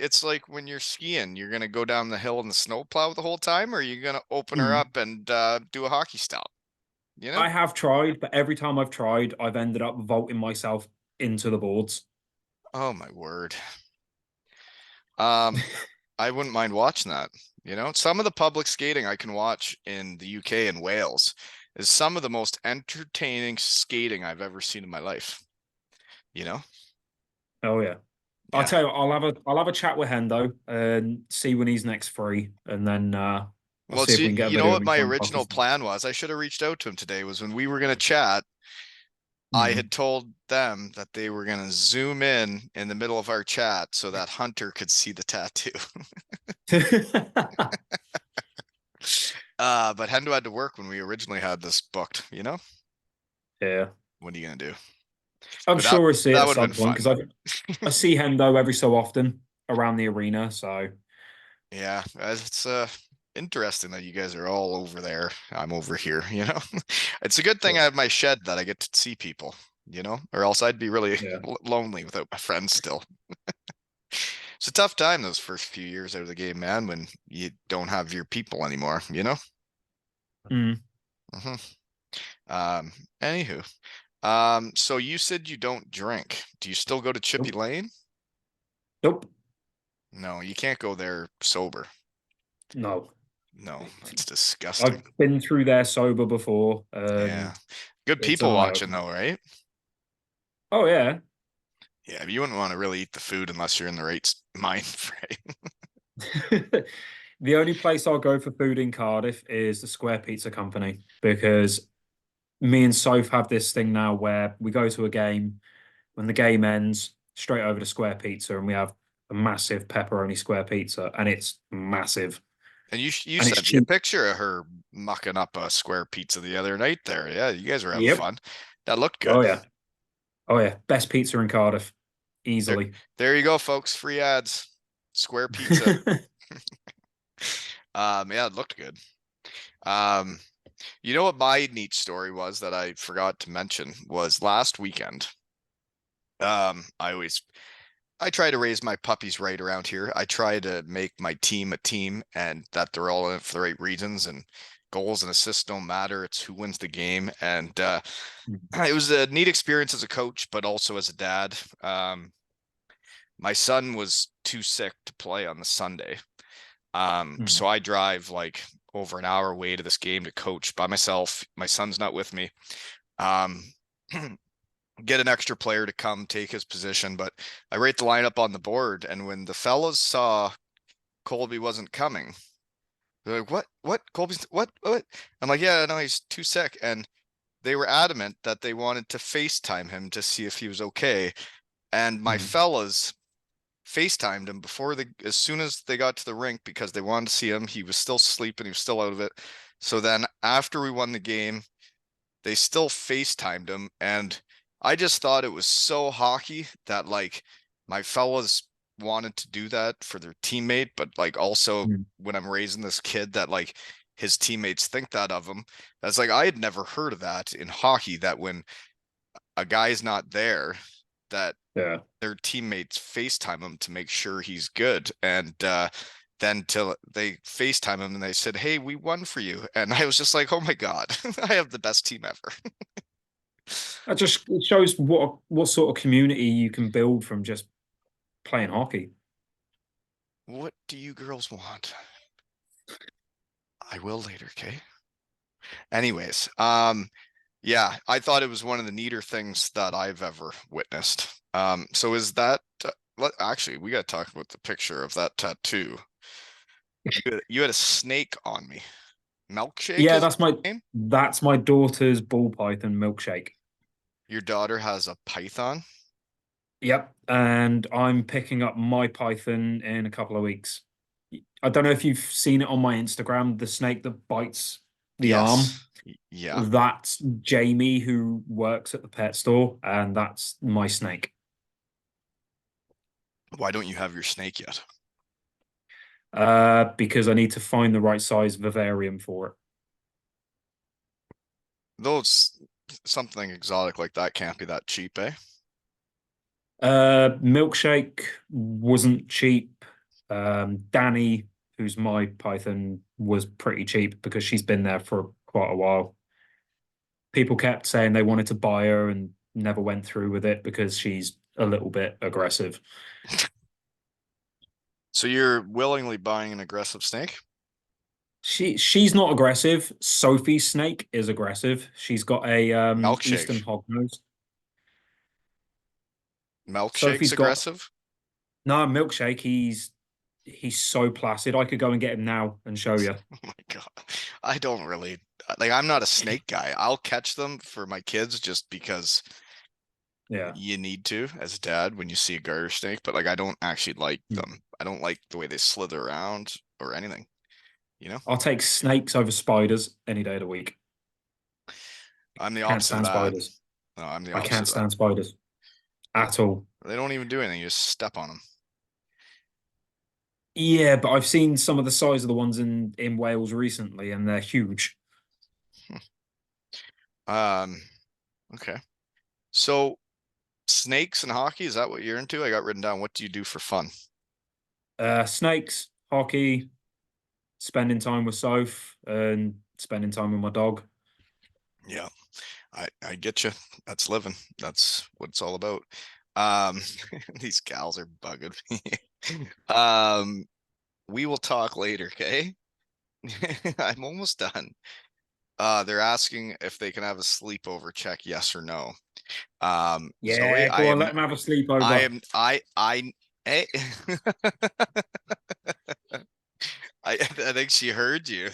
when you're skiing, you're gonna go down the hill in the snowplow the whole time, or you're gonna open her mm, up and do a hockey stop. You know? I have tried, but every time I've tried, I've ended up vaulting myself into the boards. Oh my word. Um, I wouldn't mind watching that. You know, some of the public skating I can watch in the UK and Wales is some of the most entertaining skating I've ever seen in my life. You know? Oh yeah. I'll Yeah. tell you, what, I'll have a chat with Hendo and see when he's next free, and then I'll Well, see if see, we can get a you know video of what him my trying hockey original stuff. plan was? I should have reached out to him today, was when we were gonna chat. I Mm. had told them that they were going to zoom in the middle of our chat so that Hunter could see the tattoo. But Hendo had to work when we originally had this booked, you know? Yeah. What are you going to do? I'm But that sure we'll see it that at would have some been point fun. because I see Hendo every so often around the arena. So Yeah, it's interesting that you guys are all over there. I'm over here, you know? It's a good thing I yeah, have my shed that I get to see people, you know? Or else I'd be really yeah, lonely without my friends still. It's a tough time those first few years out of the game, man, when you don't have your people anymore, you know? mm, Hmm. Um, Anywho, so you said you don't drink. Do you still go to Chippy nope, Lane? nope, No, you can't go there sober. no. No, that's disgusting. I've been through there sober before, Yeah. and Good it's an people eye watching opener. though, right? Oh yeah. Yeah, but you wouldn't want to really eat the food unless you're in the right mind frame. The only place I'll go for food in Cardiff is the Square Pizza Company because me and Soph have this thing now where we go to a game. When the game ends, straight over to Square Pizza, and we have a massive pepperoni square pizza, and it's massive And you and it's sent me a cheap. picture of her mucking up a square pizza the other night there. Yeah, you guys were having Yep. fun. That looked Oh good. yeah. Oh yeah. Best pizza in Cardiff, There, easily. there you go, folks. Free ads. Square pizza. Yeah, it looked good. Um, you know what my neat story was that I forgot to mention was last weekend. I try to raise my puppies right around here. I try to make my team a team and that they're all in it for the right reasons and goals and assists don't matter. It's who wins the game. And it was a neat experience as a coach, but also as a dad. My son was too sick to play on the Sunday. So I drive like over an hour away to this game to coach by myself. My son's not with me. Um, get an extra player to come take his position, but I rate the lineup on the board. And when the fellas saw Colby wasn't coming, they're like, what? Colby's what? I'm like, yeah, no, he's too sick. And they were adamant that they wanted to FaceTime him to see if he was okay. And my Mm. fellas FaceTimed him as soon as they got to the rink because they wanted to see him. He was still sleeping, he was still out of it. So then after we won the game, they still FaceTimed him. And I just thought it was so hockey that like my fellas wanted to do that for their teammate, but like also Mm. when I'm raising this kid that like his teammates think that of him. That's like I had never heard of that in hockey, that when a guy's not there, that Yeah. their teammates FaceTime him to make sure he's good. And then till they FaceTime him and they said, "Hey, we won for you." And I was just like, "Oh my God, I have the best team ever." That just it shows what sort of community you can build from just playing hockey. What do you girls want? I will later, okay? Anyways, yeah, I thought it was one of the neater things that I've ever witnessed. So is that actually we got to talk about the picture of that tattoo. You had a snake on me. Milkshake Yeah, is the name? that's my daughter's ball python milkshake. Your daughter has a python? Yep, and I'm picking up my python in a couple of weeks. I don't know if you've seen it on my Instagram, the snake that bites the arm. Yes. Yeah. That's Jamie who works at the pet store, and that's my snake. Why don't you have your snake yet? Because I need to find the right size vivarium for it. Those something exotic like that can't be that cheap, eh? Milkshake wasn't cheap. Danny, who's my python, was pretty cheap because she's been there for quite a while. People kept saying they wanted to buy her and never went through with it because she's a little bit aggressive. So you're willingly buying an aggressive snake? She's not aggressive. Sophie's snake is aggressive. She's got a Eastern Milkshake. hognose. Milkshake's Sophie's got aggressive? no milkshake. He's so placid. I could go and get him now and show you. Oh my God. I don't really like I'm not a snake guy. I'll catch them for my kids just because Yeah. you need to as a dad when you see a garter snake, but like I don't actually like Hmm. them. I don't like the way they slither around or anything, you know? I'll take snakes over spiders any day of the week. I'm the Can't opposite of stand that. spiders. No, I'm the I opposite can't of that. stand spiders at all. They don't even do anything. You just step on them. Yeah, but I've seen some of the size of the ones in Wales recently, and they're huge. Um, okay. So snakes and hockey, is that what you're into? I got written down. What do you do for fun? Snakes, hockey, spending time with Soph, and spending time with my dog. Yeah, I get you. That's living. That's what it's all about. Um, these gals are bugging me. We will talk later, okay? I'm almost done. They're asking if they can have a sleepover check, yes or no. Zoe, Yeah, go on, let him have a I sleepover. am, hey, I think she heard you.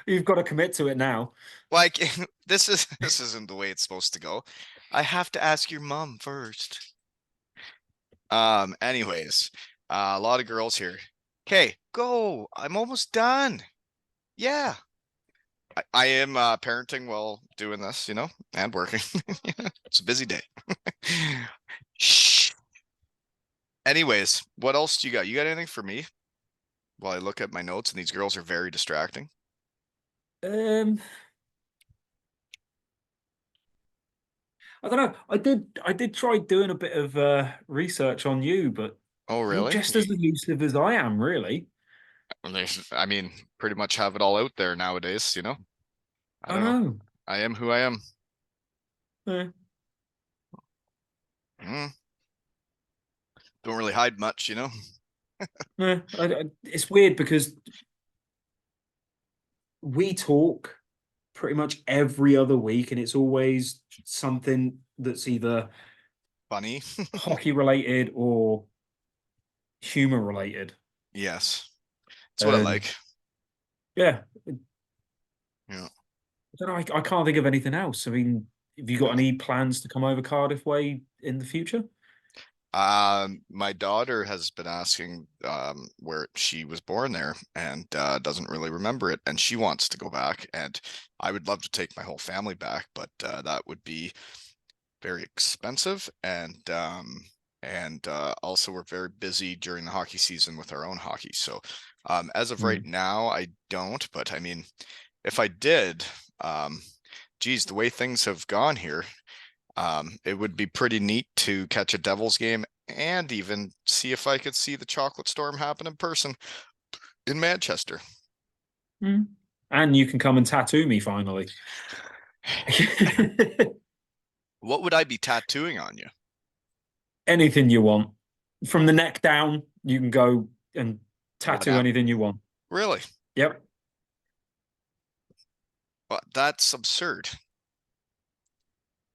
You've got to commit to it now. Like, this isn't the way it's supposed to go. I have to ask your mom first. Anyways, a lot of girls here. Okay, go. I'm almost done. Yeah. I am parenting while doing this, and working. It's a busy day. Shh. Anyways, what else do you got? You got anything for me? While I look at my notes, and these girls are very distracting. Um, I don't know. I did try doing a bit of research on you, but Oh, you're really? just as elusive as I am, really. I mean, pretty much have it all out there nowadays. I I don't know. know. I am who I am. Yeah, Mm, don't really hide much. yeah. It's weird because we talk pretty much every other week, and it's always something that's either Funny. hockey related or humor related. Yes. That's what I And like. yeah, Yeah. I don't know. I can't think of anything else. I mean, have you got Yeah. any plans to come over Cardiff way in the future? My daughter has been asking where she was born there and doesn't really remember it, and she wants to go back. And I would love to take my whole family back, but that would be very expensive, and also we're very busy during the hockey season with our own hockey. So as of right Mm. now, I don't. But I mean, if I did, um, geez, the way things have gone here. It would be pretty neat to catch a Devils game and even see if I could see the Chocolate Storm happen in person in Manchester. Mm. And you can come and tattoo me finally. What would I be tattooing on you? Anything you want. From the neck down, you can go and tattoo Whatever. anything you want. Really? Yep. But that's absurd.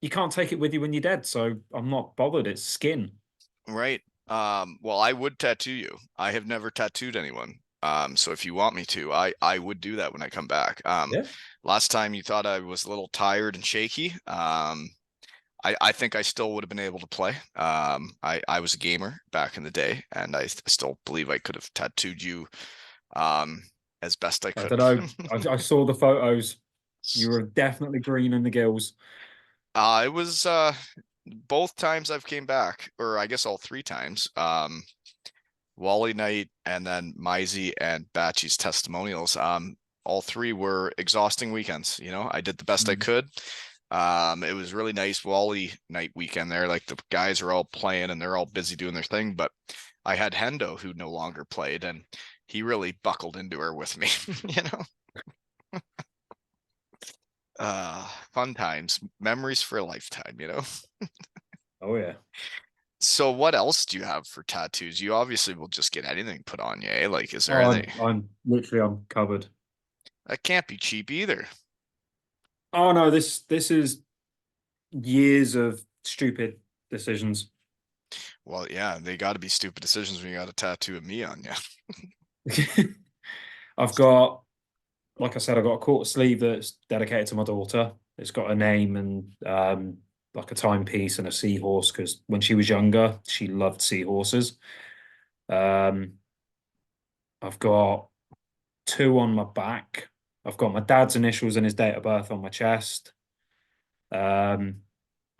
You can't take it with you when you're dead, so I'm not bothered. It's skin. Right. Well, I would tattoo you. I have never tattooed anyone. So if you want me to, I would do that when I come back. Yeah. Last time you thought I was a little tired and shaky. I think I still would have been able to play. I was a gamer back in the day, and I still believe I could have tattooed you um, as best I I could. don't know. I saw the photos. You were definitely green in the gills. It was both times I've came back, or I guess all three times. Wally night and then Mizey and Batchy's testimonials. All three were exhausting weekends. I did the best I Mm. could. It was really nice Wally night weekend there. Like the guys are all playing and they're all busy doing their thing, but I had Hendo who no longer played and he really buckled into her with me, you know. Fun times, memories for a lifetime. Oh yeah. So what else do you have for tattoos? You obviously will just get anything put on you, eh? Like, is there Oh, anything I'm covered. that can't be cheap either? Oh no, this is years of stupid decisions. Well, yeah, they got to be stupid decisions when you got a tattoo of me on you. I've got, like I said, I've got a quarter sleeve that's dedicated to my daughter. It's got a name and like a timepiece and a seahorse because when she was younger, she loved seahorses. Um, I've got two on my back. I've got my dad's initials and his date of birth on my chest. Um,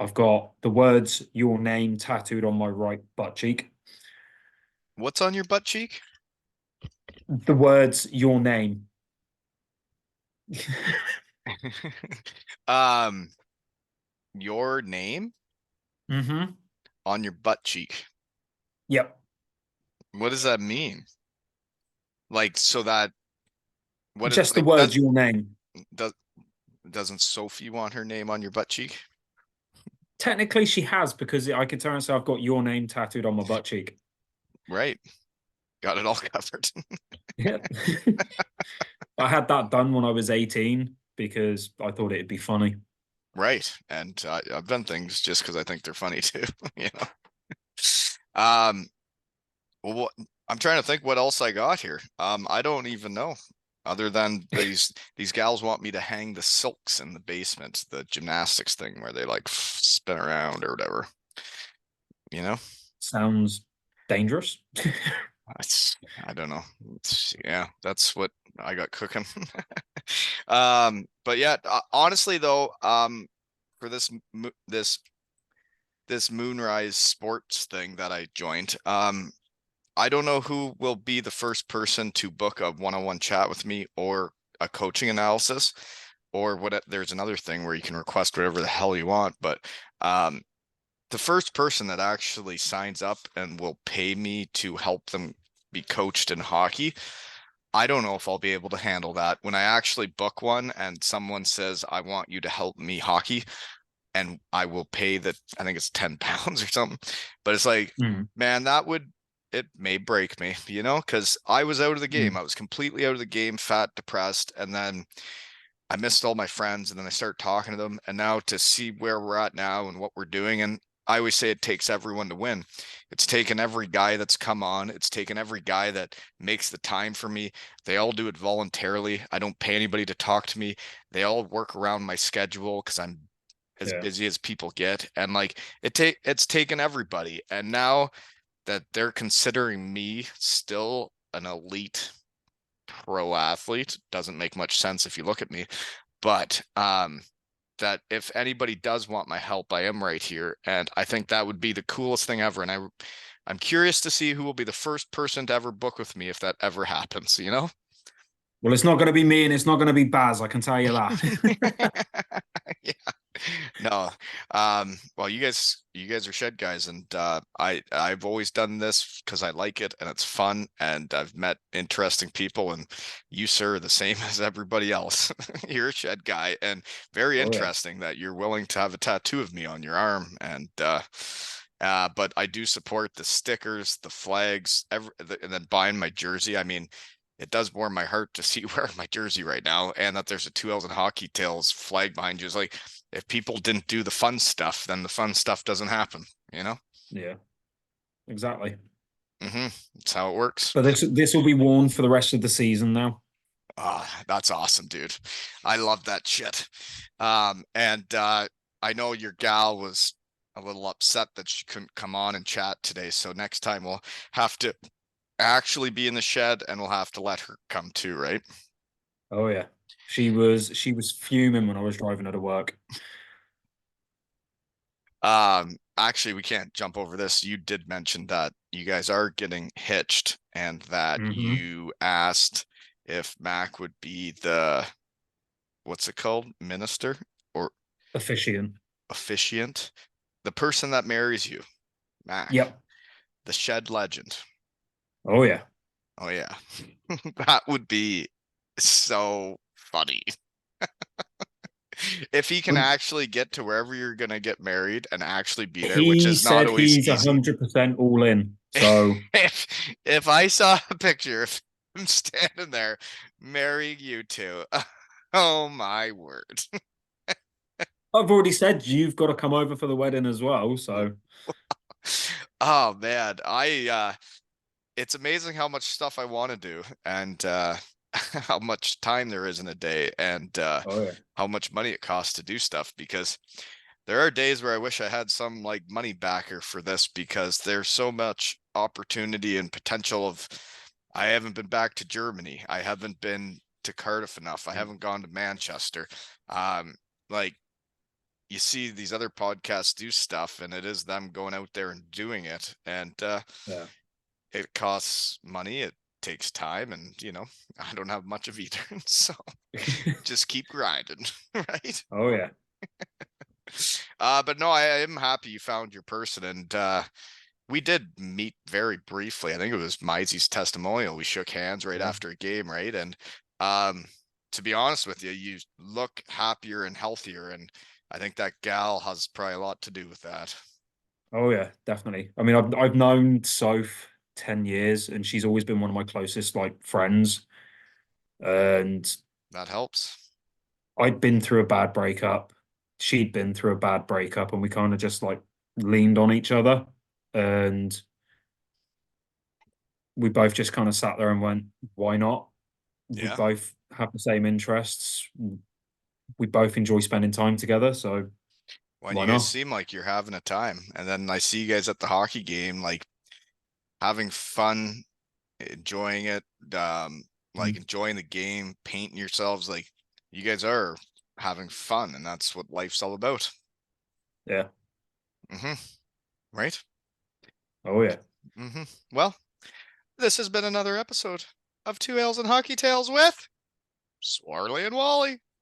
I've got the words "your name" tattooed on my right butt cheek. What's on your butt cheek? The words "your name." um, your name Mm-hmm. on your butt cheek. Yep. What does that mean? Like, so that what is Just the like that words "your name." does doesn't Sophie want her name on your butt cheek? Technically, she has because I can tell her, so I've got your name tattooed on my butt cheek. Right. Got it all covered. Yeah. I had that done when I was 18 because I thought it'd be funny. Right. And I've done things just because I think they're funny too. You know. Um, well, I'm trying to think what else I got here. I don't even know. Other than these gals want me to hang the silks in the basement, the gymnastics thing where they like spin around or whatever. You know? Sounds dangerous. It's, I don't know. Yeah, that's what I got cooking. But yeah, honestly though, for this Moonrise Sports thing that I joined, I don't know who will be the first person to book a one-on-one chat with me or a coaching analysis, or what. There's another thing where you can request whatever the hell you want, but um, the first person that actually signs up and will pay me to help them be coached in hockey, I don't know if I'll be able to handle that. When I actually book one and someone says, I want you to help me hockey, and I will pay I think it's £10 or something. But it's like, Mm. man, it may break me, you know, because I was out of the game. Mm. I was completely out of the game, fat, depressed, and then I missed all my friends, and then I started talking to them, and now to see where we're at now and what we're doing. And I always say it takes everyone to win. It's taken every guy that's come on. It's taken every guy that makes the time for me. They all do it voluntarily. I don't pay anybody to talk to me. They all work around my schedule because I'm as Yeah. busy as people get. And like it's taken everybody. And now that they're considering me still an elite pro athlete, doesn't make much sense if you look at me, but that if anybody does want my help, I am right here, and I think that would be the coolest thing ever. And I'm curious to see who will be the first person to ever book with me if that ever happens, you know? Well, it's not going to be me and it's not going to be Baz, I can tell you that. Yeah. No. Well, you guys are shed guys, and I've always done this because I like it and it's fun, and I've met interesting people, and you, sir, are the same as everybody else. You're a shed guy, and very Oh, yeah. interesting that you're willing to have a tattoo of me on your arm. And but I do support the stickers, the flags, and then buying my jersey. I mean, it does warm my heart to see wearing my jersey right now, and that there's a 2 L's and Hockey Tales flag behind you. It's like, if people didn't do the fun stuff, then the fun stuff doesn't happen, you know? Yeah, exactly. That's how it works. But this will be worn for the rest of the season now. Ah, that's awesome, dude. I love that shit. And I know your gal was a little upset that she couldn't come on and chat today. So next time we'll have to actually be in the shed, and we'll have to let her come too, right? Oh yeah. She was fuming when I was driving her to work. Actually, we can't jump over this. You did mention that you guys are getting hitched, and that Hmm. you asked if Mac would be the, what's it called? Minister or Officiant. officiant? The person that marries you, Mac, Yep. the shed legend. Oh yeah. Oh yeah. That would be so funny. If he can Well, actually get to wherever you're gonna get married and actually be there, which he is not said always he's easy. 100% all in. So if if I saw a picture of him standing there marrying you two, oh my word. I've already said you've got to come over for the wedding as well. So Oh man, I it's amazing how much stuff I want to do, and how much time there is in a day, and oh yeah. how much money it costs to do stuff, because there are days where I wish I had some like money backer for this, because there's so much opportunity and potential of, I haven't been back to Germany. I haven't been to Cardiff enough. I haven't gone to Manchester. Like, you see these other podcasts do stuff, and it is them going out there and doing it. And Yeah. it costs money. It takes time, and I don't have much of either. So just keep grinding, right? Oh yeah. But no, I am happy you found your person, and we did meet very briefly. I think it was Mizey's testimonial. We shook hands right Yeah. after a game, right? And um, to be honest with you, you look happier and healthier, and I think that gal has probably a lot to do with that. Oh yeah, definitely. I mean, I've known Soph. 10 years, and she's always been one of my closest like friends. And That helps. I'd been through a bad breakup. She'd been through a bad breakup, and we kind of just like leaned on each other. And we both just kind of sat there and went, why not? We Yeah. both have the same interests. We both enjoy spending time together. So When why you guys not? seem like you're having a time, and then I see you guys at the hockey game, like having fun, enjoying it, like Mm. enjoying the game, painting yourselves, like you guys are having fun, and that's what life's all about. Yeah. Mm-hmm. Right? Oh, yeah. Mm-hmm. Well, this has been another episode of Two Ales and Hockey Tales with Swarley and Wally.